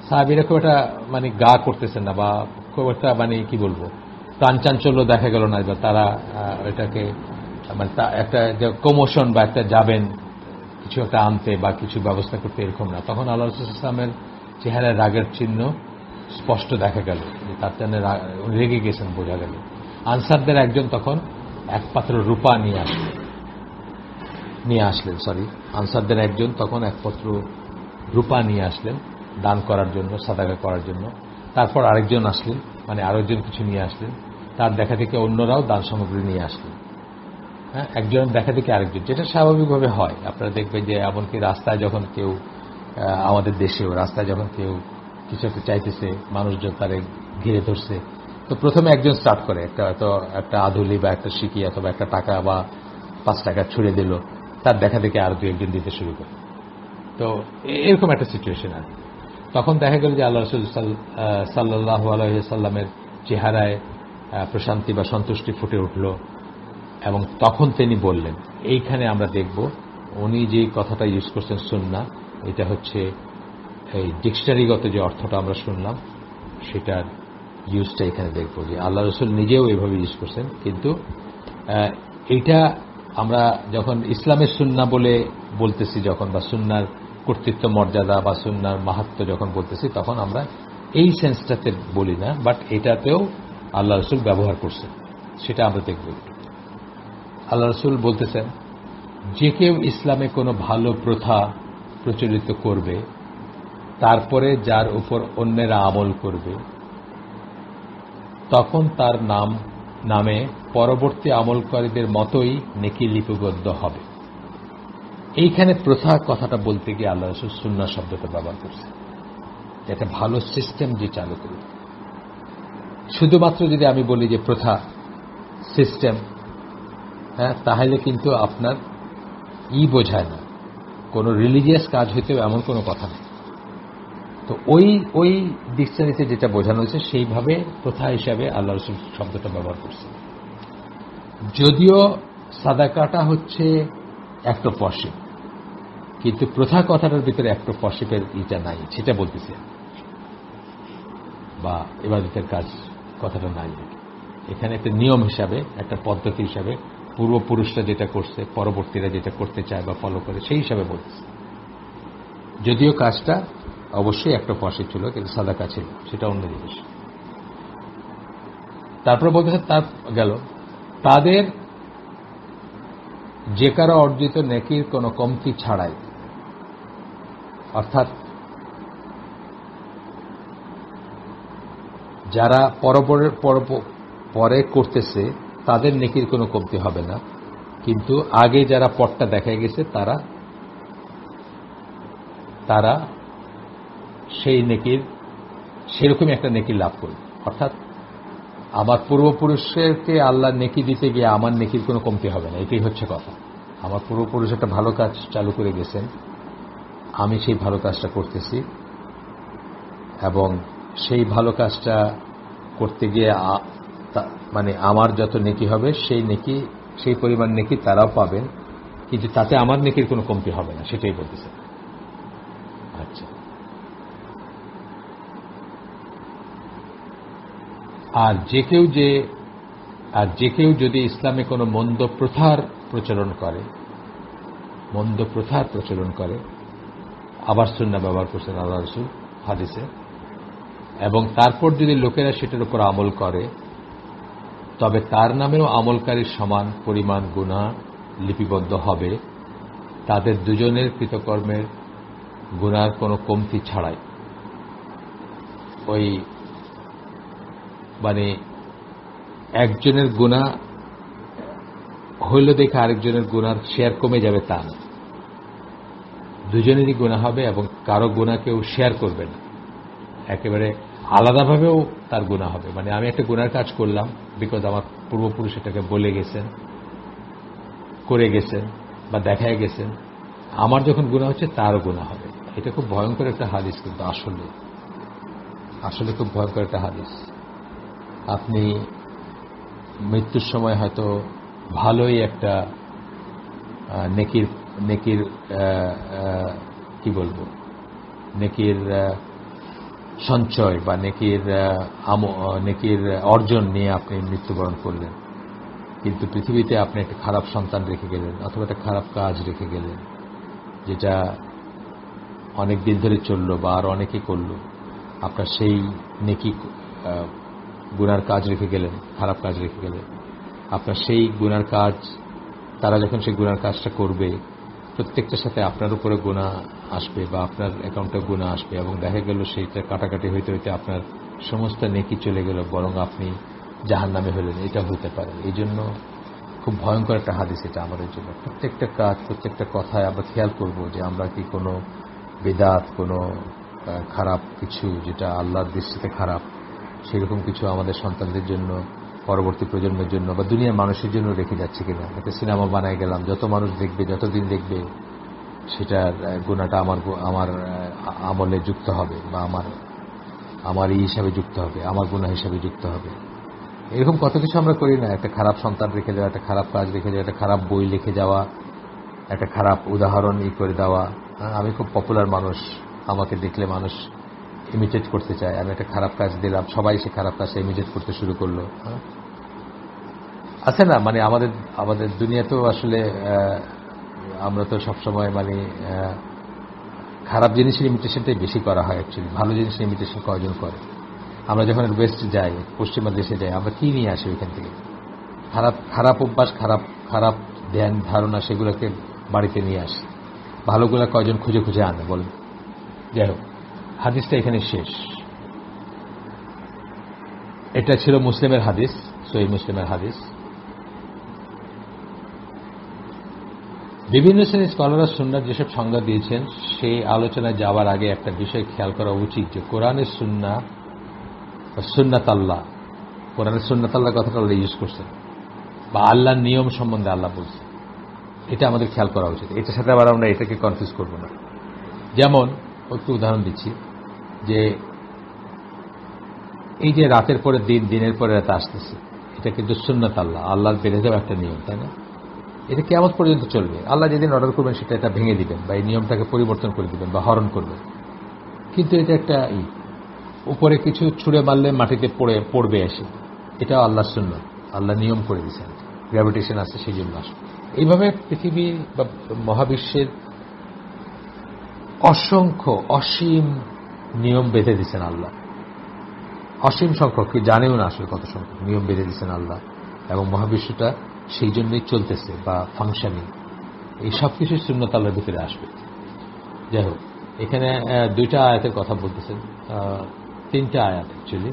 সাহাবীরা খুব একটা মানে গা করতেছেন না, বা খুব একটা মানে কি বলবো, প্রাণচাঞ্চল্য দেখা গেল না, বা তারা এটাকে মানে একটা কমোশন বা একটা যাবেন কিছু একটা আনতে বা কিছু ব্যবস্থা করতে, এরকম না। তখন আল্লাহ রাসূল সাল্লাল্লাহু আলাইহি ওয়াসাল্লামের চেহারায় রাগের চিহ্ন স্পষ্ট দেখা গেল, তার জন্য রেগে গেছেন বোঝা গেল। আনসারদের একজন তখন এক পাত্র রূপা নিয়ে আসলেন, আনসারদের একজন তখন এক পাত্র রূপা নিয়ে আসলেন দান করার জন্য, সাদাকা করার জন্য। তারপর আরেকজন আসলেন, মানে আরেকজন কিছু নিয়ে আসলেন। তার দেখা দেখে অন্যরাও দান সামগ্রী নিয়ে আসলেন। হ্যাঁ, একজন দেখা দেখে আরেকজন, যেটা স্বাভাবিকভাবে হয়। আপনারা দেখবেন যে এমনকি রাস্তায় যখন কেউ, আমাদের দেশেও রাস্তায় যখন কেউ কিছু একটা চাইতেছে, মানুষজন তারে ঘিরে ধরছে, তো প্রথমে একজন স্টার্ট করে, একটা আধুলি বা একটা সিকি অথবা একটা টাকা বা 5 টাকা ছুড়ে দিল, তার দেখা দেখে আরো 2-1 দিতে শুরু করে। তো এরকম একটা সিচুয়েশন আছে। তখন দেখা গেল যে আল্লাহ রাসূল সাল্লাল্লাহু আলাইহি ওয়াসাল্লামের চেহারায় প্রশান্তি বা সন্তুষ্টি ফুটে উঠল, এবং তখন তিনি বললেন, এইখানে আমরা দেখব উনি যে কথাটা ইউজ করছেন সুন্নাহ, এটা হচ্ছে এই ডিকশনারিগত যে অর্থটা আমরা শুনলাম সেটার ইউজটা এখানে দেখব, যে আল্লাহ রাসূল নিজেও এইভাবে ইউজ করছেন। কিন্তু এইটা আমরা যখন ইসলামের সুন্নাহ বলে বলতেছি, যখন বা সুন্নাহর কর্তৃত্ব মর্যাদা বা সুন্নাহর মাহাত্ম্য যখন বলতেছি, তখন আমরা এই সেন্সটাতে বলি না, বাট এটাতেও আল্লাহ রাসূল ব্যবহার করছেন, সেটা আমরা দেখব। আল্লাহ রাসূল বলতেছেন, যে কেউ ইসলামে কোনো ভালো প্রথা প্রচলিত করবে, তারপরে যার উপর অন্যেরা আমল করবে, তখন তার নামে পরবর্তী আমলকারীদের মতোই নেকি লিপিবদ্ধ হবে। এইখানে প্রথা কথাটা বলতে গিয়ে আল্লাহ রাসূল সুন্নাহ শব্দটা ব্যবহার করছে। এটা ভালো সিস্টেম যে চালু করবে। শুধুমাত্র যদি আমি বলি যে প্রথা সিস্টেম, হ্যাঁ, তাহলে কিন্তু আপনার বোঝায় না, কোনো রিলিজিয়াস কাজ হইতেও এমন কোনো কথা নেই। তো ওই ডিকশনারিতে যেটা বোঝানো হয়েছে সেইভাবে প্রথা হিসাবে আল্লাহ রাসূল শব্দটা ব্যবহার করছে। যদিও সাদাকাটা হচ্ছে অ্যাক্ট অফ ওয়ারশিপ, কিন্তু প্রথা কথাটার ভিতরে অ্যাক্ট অফ ওয়ারশিপের ইটা নাই, সেটা বলতেছি, বা ইবাদতের কাজ কথাটা নাই। এখানে একটা নিয়ম হিসাবে, একটা পদ্ধতি হিসাবে পূর্বপুরুষরা যেটা করছে, পরবর্তীরা যেটা করতে চায় বা ফলো করে, সেই হিসাবে বলতেছে। যদিও কাজটা অবশ্যই একটা ফসি ছিল, কিন্তু সাদাকা ছিল, সেটা অন্য জিনিস। তারপরে বলতেছে, তার গেল তাদের যে কারো অর্জিত নেকির কোনো কমতি ছাড়াই, অর্থাৎ যারা পরে করতেছে তাদের নেকির কোনো কমতি হবে না, কিন্তু আগে যারা পথটা দেখায় গেছে তারা সেই নেকির সেরকমই একটা নেকি লাভ করবে। অর্থাৎ আমার পূর্বপুরুষকে আল্লাহ নেকি দিতে গিয়ে আমার নেকির কোনো কমতি হবে না, এটাই হচ্ছে কথা। আমার পূর্বপুরুষ একটা ভালো কাজ চালু করে গেছেন, আমি সেই ভালো কাজটা করতেছি, এবং সেই ভালো কাজটা করতে গিয়ে মানে আমার যত নেকি হবে সেই পরিমাণ নেকি তারাও পাবেন, কিন্তু তাতে আমার নেকির কোনো কমতি হবে না, সেটাই বলতেছে। আচ্ছা, আর যে কেউ যদি ইসলামে কোনো মন্দ প্রথার প্রচলন করে, আবার সুন্নাহ ব্যবহার করছেন আল্লাহ রাসূল হাদিসে, এবং তারপর যদি লোকেরা সেটার উপর আমল করে, তবে তার নামেও আমলকারীর সমান পরিমাণ গুনাহ লিপিবদ্ধ হবে, তাদের দুজনের কৃতকর্মের গুনার কোনো কমতি ছাড়াই। ওই মানে একজনের গুনাহ হইল দেখে আরেকজনের গুনার শেয়ার কমে যাবে তা না, দুজনেরই গুনাহ হবে, এবং কারো গুনাহ কেউ শেয়ার করবে না, একেবারে আলাদাভাবেও তার গুনাহ হবে। মানে আমি একটা গুনার কাজ করলাম, বিকজ আমার পূর্বপুরুষ এটাকে বলে গেছেন, করে গেছেন বা দেখায় গেছেন, আমার যখন গুনাহ হচ্ছে তারও গুনাহ হবে। এটা খুব ভয়ঙ্কর একটা হাদিস, কিন্তু আসলে খুব ভয়ঙ্কর একটা হাদিস। আপনি মৃত্যুর সময় হয়তো ভালোই একটা নেকির কি বলবো, নেকির সঞ্চয় বা নেকির অর্জন নিয়ে আপনি মৃত্যুবরণ করলেন, কিন্তু পৃথিবীতে আপনি একটা খারাপ সন্তান রেখে গেলেন, অথবা একটা খারাপ কাজ রেখে গেলেন, যেটা অনেক দিন ধরে চললো বা আর অনেকে করলো। আপনার সেই নেকি গুনার কাজ রেখে গেলেন, খারাপ কাজ রেখে গেলেন, আপনার সেই গুনার কাজ, তারা যখন সেই গুনার কাজটা করবে, প্রত্যেকটার সাথে আপনার উপরে গুনাহ আসবে বা আপনার অ্যাকাউন্টে গুনাহ আসবে, এবং দেখা গেল সেইটা কাটাকাটি হইতে হইতে আপনার সমস্ত নেকি চলে গেল, বরং আপনি জাহান্নামে হলেন, এটা হতে পারে। এই জন্য খুব ভয়ঙ্কর একটা হাদিস এটা আমাদের জন্য। প্রত্যেকটা কাজ, প্রত্যেকটা কথায় আমরা খেয়াল করব যে আমরা কি কোনো বিদআত, কোনো খারাপ কিছু যেটা আল্লাহর দৃষ্টিতে খারাপ, সেরকম কিছু আমাদের সন্তানদের জন্য, পরবর্তী প্রজন্মের জন্য বা দুনিয়ার মানুষের জন্য রেখে যাচ্ছে কিনা। একটা সিনেমা বানায় গেলাম, যত মানুষ দেখবে, যতদিন দেখবে, সেটার গুনাহটা আমার আমলে যুক্ত হবে বা আমার হিসাবে যুক্ত হবে, আমার গুনাহ হিসাবে যুক্ত হবে। এরকম কত কিছু আমরা করি না। একটা খারাপ সন্তান রেখে যাওয়া, একটা খারাপ কাজ রেখে যাওয়া, একটা খারাপ বই লিখে যাওয়া, একটা খারাপ উদাহরণ করে দেওয়া। আমি খুব পপুলার মানুষ, আমাকে দেখলে মানুষ ইমিটেট করতে চায়। আমি একটা খারাপ কাজ দিলাম, সবাই সে খারাপ কাজটা ইমিটেট করতে শুরু করলো। আছে না, মানে আমাদের দুনিয়াতেও আসলে আমরা তো সবসময় মানে খারাপ জিনিসের ইমিটেশনটাই বেশি করা হয় অ্যাকচুয়ালি। ভালো জিনিসের ইমিটেশন কয়জন করে? আমরা যখন ওয়েস্ট যাই, পশ্চিমা দেশে যাই, আমরা কি নিয়ে আসি ওইখান থেকে? খারাপ অভ্যাস, খারাপ খারাপ ধ্যান ধারণা সেগুলোকে বাড়িতে নিয়ে আসে, ভালোগুলো কয়জন খুঁজে খুঁজে আনে বলেন। যাই হোক, হাদিসটা এখানে শেষ। এটা ছিল মুসলিমের হাদিস, সহিহ মুসলিমের হাদিস। বিভিন্ন শ্রেণীর স্কলাররা সুন্নাহর যেসব সংজ্ঞা দিয়েছেন সেই আলোচনায় যাওয়ার আগে একটা বিষয় খেয়াল করা উচিত যে কোরআনের সুন্নাহ বা সুন্নাত আল্লাহ, কোরআনের সুন্নাত আল্লাহ কথাটা আল্লাহ ইউজ করছেন, বা আল্লাহর নিয়ম সম্বন্ধে আল্লাহ বলছেন, এটা আমাদের খেয়াল করা উচিত। এটার সাথে আবার আমরা এটাকে কনফিউজ করব না। যেমন একটু উদাহরণ দিচ্ছি, যে এই যে রাতের পরে দিন, দিনের পরে রাত আসতেছে, এটা কিন্তু সুন্নাত আল্লাহ, আল্লাহর বেড়ে যাওয়া একটা নিয়ম, তাই না? এটা কিয়ামত পর্যন্ত চলবে। আল্লাহ যেদিন অর্ডার করবেন সেটা এটা ভেঙে দিবেন বা এই নিয়মটাকে পরিবর্তন করে দিবেন বা হরণ করবেন। কিন্তু এটা একটা উপরে কিছু ছুঁড়ে মারলে মাটিতে পড়বে এসে, এটাও আল্লাহর সুন্নাত, আল্লাহ নিয়ম করে দিয়েছেন, গ্র্যাভিটেশন আছে সেই জন্য আসবে। এইভাবে পৃথিবী বা মহাবিশ্বের অসংখ্য অসীম নিয়ম বেঁধে দিচ্ছেন আল্লাহ, অসীম সংখ্যক, কি জানেও না আসলে কত সংখ্যক নিয়ম বেঁধে দিচ্ছেন আল্লাহ, এবং মহাবিশ্বটা সেই জন্যই চলতেছে বা ফাংশনিং। এই সব কিছু সুন্নাত আল্লাহর ভিতরে আসবে। যাই হোক, এখানে দুইটা আয়াতের কথা বলতেছেন, তিনটা আয়াত অ্যাকচুয়ালি।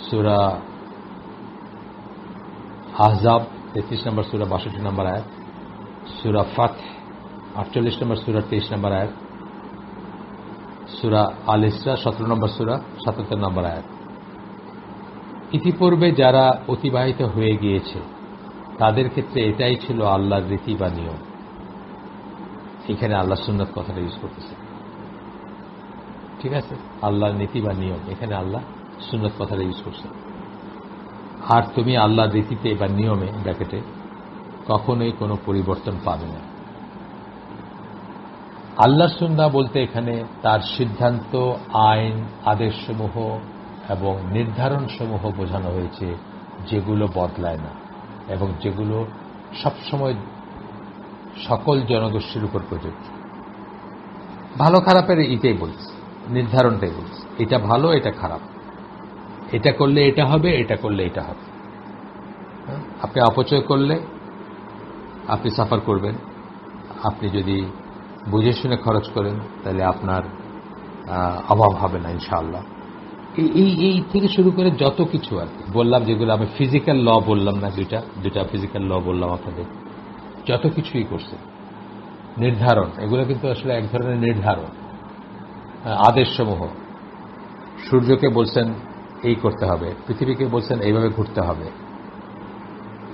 সূরা আহজাব 33 নম্বর সূরা 62 নম্বর আয়াত, সূরা ফাতহ 48 নম্বর সূরা 23 নম্বর আয়াত, সূরা আল ইসরা 17 নম্বর সূরা 77 নম্বর আয়াত। ইতিপূর্বে যারা অতিবাহিত হয়ে গিয়েছে তাদের ক্ষেত্রে এটাই ছিল আল্লাহর রীতি বা নিয়ম। এখানে আল্লাহ সুন্নাত কথাটা ইউজ করতেছে, ঠিক আছে? আল্লাহর নীতি বা নিয়ম, এখানে আল্লাহ সুন্নাত কথাটা ইউজ করছে। আর তুমি আল্লাহর রীতিতে বা নিয়মে ব্র্যাকেটে কখনোই কোনো পরিবর্তন পাবে না। আল্লাহর সুন্নাহ বলতে এখানে তার সিদ্ধান্ত, আইন, আদেশসমূহ এবং নির্ধারণসমূহ বোঝানো হয়েছে, যেগুলো বদলায় না এবং যেগুলো সবসময় সকল জনগোষ্ঠীর উপর প্রযোজ্য। ভালো খারাপের এটাই বলছে, নির্ধারণটাই বলছে, এটা ভালো, এটা খারাপ, এটা করলে এটা হবে, এটা করলে এটা হবে। আপনি অপচয় করলে আপনি সাফার করবেন, আপনি যদি বুঝে শুনে খরচ করেন তাহলে আপনার অভাব হবে না ইনশাআল্লাহ। এই থেকে শুরু করে যত কিছু আর কি বললাম, যেগুলো আমি ফিজিক্যাল ল বললাম না, দুইটা ফিজিক্যাল ল বললাম আপনাদের, যত কিছুই করছে নির্ধারণ, এগুলো কিন্তু আসলে এক ধরনের নির্ধারণ। আদেশসমূহ, সূর্যকে বলছেন এই করতে হবে, পৃথিবীকে বলছেন এইভাবে ঘুরতে হবে,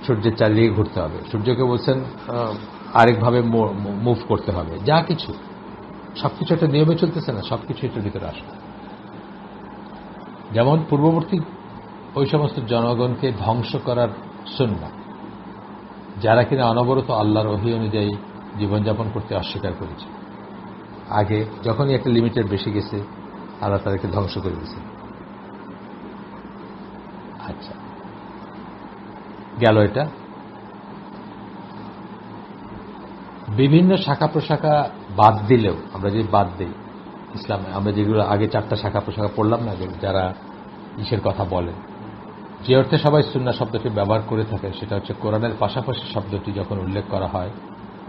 সূর্যের চারিদিকে ঘুরতে হবে, সূর্যকে বলছেন আরেকভাবে মুভ করতে হবে। যা কিছু সবকিছু একটা নিয়মে চলতেছে না, সবকিছু এটার ভিতরে আসবে। যেমন পূর্ববর্তী ওই সমস্ত জনগণকে ধ্বংস করার সুন্নাহ, যারা কিনা অনবরত আল্লাহর ওহী অনুযায়ী জীবনযাপন করতে অস্বীকার করেছে। আগে যখনই একটা লিমিটের বেশি গেছে আল্লাহ তাদেরকে ধ্বংস করে দিয়েছে। আচ্ছা, গেল এটা। বিভিন্ন শাখা প্রশাখা বাদ দিলেও, আমরা যদি বাদ দিই ইসলামে, আমরা যেগুলো আগে 4টা শাখা প্রশাখা পড়লাম না, যারা ইসের কথা বলেন, যে অর্থে সবাই সুন্নাহ শব্দটি ব্যবহার করে থাকে সেটা হচ্ছে কোরআনের পাশাপাশি শব্দটি যখন উল্লেখ করা হয়,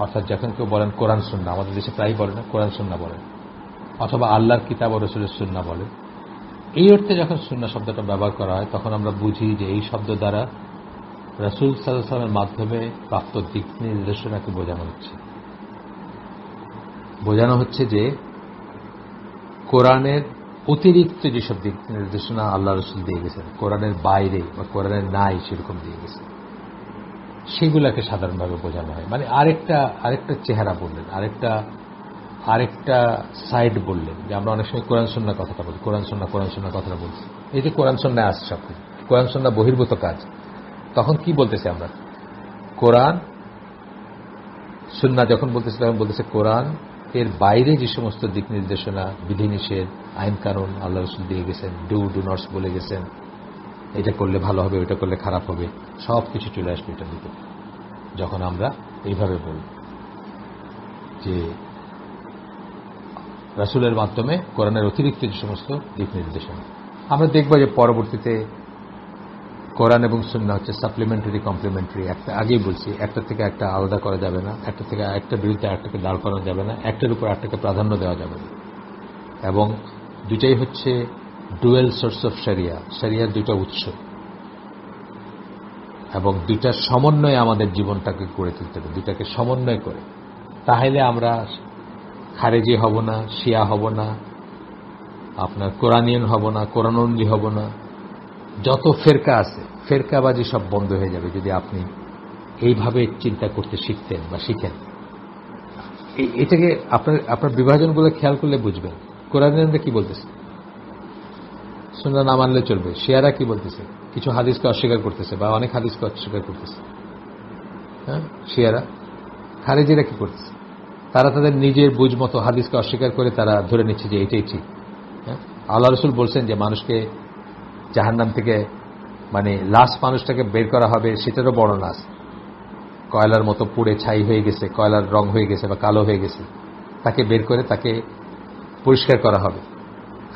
অর্থাৎ যখন কেউ বলেন কোরআন সুন্নাহ, আমাদের দেশে প্রায় বলে না, কোরআন সুন্নাহ বলেন, অথবা আল্লাহর কিতাব ও রাসূলের সুন্নাহ বলেন, এই অর্থে যখন সুন্নাহ শব্দটা ব্যবহার করা হয় তখন আমরা বুঝি যে এই শব্দ দ্বারা রাসূল সাল্লাল্লাহু আলাইহি ওয়াসাল্লামের মাধ্যমে প্রাপ্ত দিক নির্দেশনাকে বোঝানো হচ্ছে। বোঝানো হচ্ছে যে কোরআনের অতিরিক্ত যেসব দিক নির্দেশনা আল্লাহ রাসূল দিয়ে গেছেন, কোরআনের বাইরে বা কোরআনের নাই সেরকম দিয়ে গেছে, সেগুলাকে সাধারণভাবে বোঝানো হয়। মানে আরেকটা চেহারা বললেন, আরেকটা সাইড বললেন, যে আমরা অনেক সময় কোরআন সুন্নাহ কথাটা বলি, কোরআন সুন্নাহ কথাটা বলছি, এই যে কোরআন সুন্নাহ আসছে সব কিছু, কোরআন সুন্নাহ বহির্ভূত কাজ, তখন কি বলতেছে আমরা? কোরআন সুন্নাহ যখন বলতেছে তখন বলতেছে কোরআন এর বাইরে যে সমস্ত দিক নির্দেশনা, বিধিনিষেধ, আইন কানুন আল্লাহ রাসূল দিয়ে গেছেন, ডু নটস বলে গেছেন, এটা করলে ভালো হবে, ওইটা করলে খারাপ হবে, সব কিছু চলে আসবে এটার ভিতরে যখন আমরা এইভাবে বলি যে রাসূলের মাধ্যমে কোরআনের অতিরিক্ত যে সমস্ত দিক নির্দেশনা। আমরা দেখব যে পরবর্তীতে কোরআন এবং সুন্নাহ হচ্ছে সাপ্লিমেন্টারি কমপ্লিমেন্টারি। একটা আগেই বলছি, একটা থেকে একটা আলাদা করা যাবে না, একটা থেকে একটা বিরুদ্ধে একটাকে দাঁড় করানো যাবে না, একটার উপর একটাকে প্রাধান্য দেওয়া যাবে না। এবং দুইটাই হচ্ছে ডুয়েল সোর্স অফ শরিয়া, শরিয়ার দুইটা উৎস, এবং দুইটার সমন্বয়ে আমাদের জীবনটাকে গড়ে তুলতে হবে, দুইটাকে সমন্বয় করে। তাহলে আমরা খারেজি হব না, শিয়া হব না, আপনার কোরআনিয়ান হব না, কোরআনন্দি হব না। যত ফেরকা আছে, ফেরকাবাজি সব বন্ধ হয়ে যাবে যদি আপনি এইভাবে চিন্তা করতে শিখতেন বা শিখেন। এটাকে আপনার বিভাজনগুলো খেয়াল করলে বুঝবেন। কোরআনিয়ানরা কি বলতেছে, সুন্নাহ না মানলে চলবে। শিয়ারা কি বলতেছে, কিছু হাদিসকে অস্বীকার করতেছে বা অনেক হাদিসকে অস্বীকার করতেছে। হ্যাঁ, শিয়ারা। খারেজিরা কি করতেছে, তারা তাদের নিজের বুঝ মতো হাদিসকে অস্বীকার করে তারা ধরে নিচ্ছে যে এটাই ঠিক। হ্যাঁ, আল্লাহ রসুল বলছেন যে মানুষকে জাহান্নাম থেকে, মানে লাশ মানুষটাকে বের করা হবে, সেটারও বর্ণনা আছে। কয়লার মতো পুড়ে ছাই হয়ে গেছে, কয়লার রং হয়ে গেছে বা কালো হয়ে গেছে, তাকে বের করে তাকে পরিষ্কার করা হবে।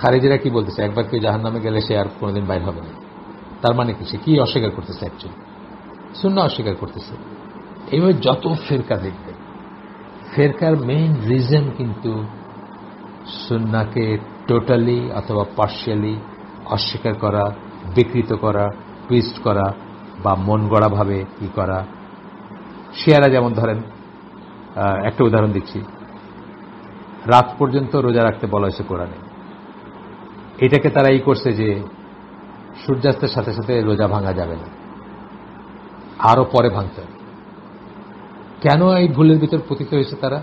খারেজিরা কি বলতেছে, একবার কেউ জাহান্নামে গেলে সে আর কোনোদিন বাইর হবে না। তার মানে কি, সে কি অস্বীকার করতেছে? অ্যাকচুয়ালি সুন্নাহ অস্বীকার করতেছে। এইভাবে যত ফেরকা দেখবে, ফেরকার মেইন রিজন কিন্তু সুন্নাহকে টোটালি অথবা পার্শিয়ালি অস্বীকার করা, বিকৃত করা, টুইস্ট করা বা মন গড়াভাবে কি করা। শিয়ারা যেমন ধরেন, একটা উদাহরণ দিচ্ছি, রাত পর্যন্ত রোজা রাখতে বলা হয়েছে কোরআনে। এটাকে তারা এই করছে যে সূর্যাস্তের সাথে সাথে রোজা ভাঙা যাবে না, আরো পরে ভাঙতে হবে। কেন এই ভুলের ভিতর পতিত হয়েছে তারা?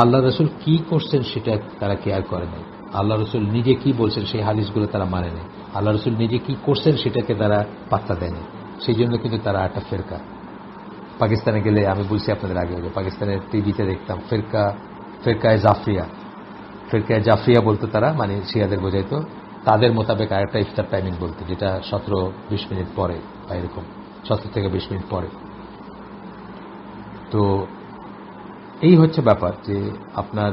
আল্লাহ রসুল কি করছেন সেটা তারা কেয়ার করে নাই। আল্লাহ রসুল নিজে কি বলছেন সেই হাদিসগুলো তারা মানে নেই। আল্লাহ রসুল নিজে কি করছেন সেটাকে তারা পাত্তা দেয়নি। সেই জন্য কিন্তু তারা একটা ফেরকা। পাকিস্তানে গেলে, আমি বলছি আপনাদের আগে, পাকিস্তানের টিভিতে দেখতাম ফেরকায় জাফরিয়া বলতো তারা, মানে শিয়াদের বোঝাইতো। তাদের মোতাবেক আরেকটা ইফতার টাইমিং বলতো, যেটা 17-20 মিনিট পরে বা এরকম 17 থেকে 20 মিনিট পরে। তো এই হচ্ছে ব্যাপার যে আপনার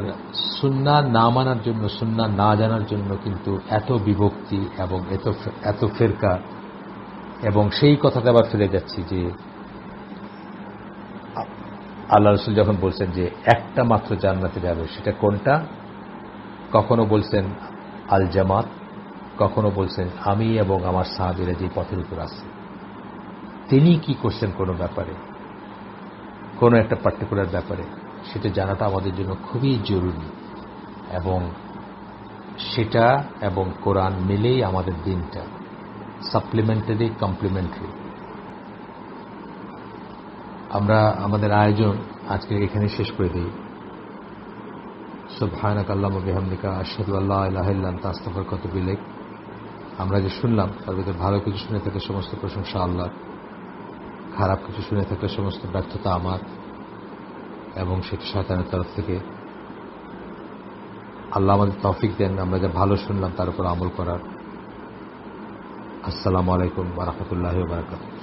সুন্নাহ না মানার জন্য, সুন্নাহ না জানার জন্য কিন্তু এত বিভক্তি এবং এত ফেরকা। এবং সেই কথাতে আবার ফিরে যাচ্ছি যে আল্লাহ রসুল যখন বলছেন যে একটা মাত্র জান্নাতে যাবে, সেটা কোনটা? কখনো বলছেন আল জামাত, কখনো বলছেন আমি এবং আমার সাহাবীরা যে পথের উপর আছে। তিনি কি করছেন কোনো ব্যাপারে, কোনো একটা পার্টিকুলার ব্যাপারে, সেটা জানাটা আমাদের জন্য খুবই জরুরি। এবং সেটা এবং কোরআন মিলেই আমাদের দিনটা সাপ্লিমেন্টারি কমপ্লিমেন্টারি। আমরা আমাদের আয়োজন আজকে এখানে শেষ করে দিই। সুবহানাকা আল্লাহুম্মা বিহামদিকা আশহাদু আল্লা ইলাহা ইল্লা আনতা আস্তাগফিরুকা ওয়া আতুবু ইলাইক। আমরা যে শুনলাম তার ভিতরে ভালো কিছু শুনে থাকলে সমস্ত প্রশংসা আল্লাহর, খারাপ কিছু শুনে থাকলে সমস্ত ব্যর্থতা আমার, এবং সেটা শয়তানের তরফ থেকে। আল্লাহ আমাদের তৌফিক দেন আমরা যা ভালো শুনলাম তার উপর আমল করার। আসসালামু আলাইকুম ওয়া রাহমাতুল্লাহি ওয়া বারাকাতুহু।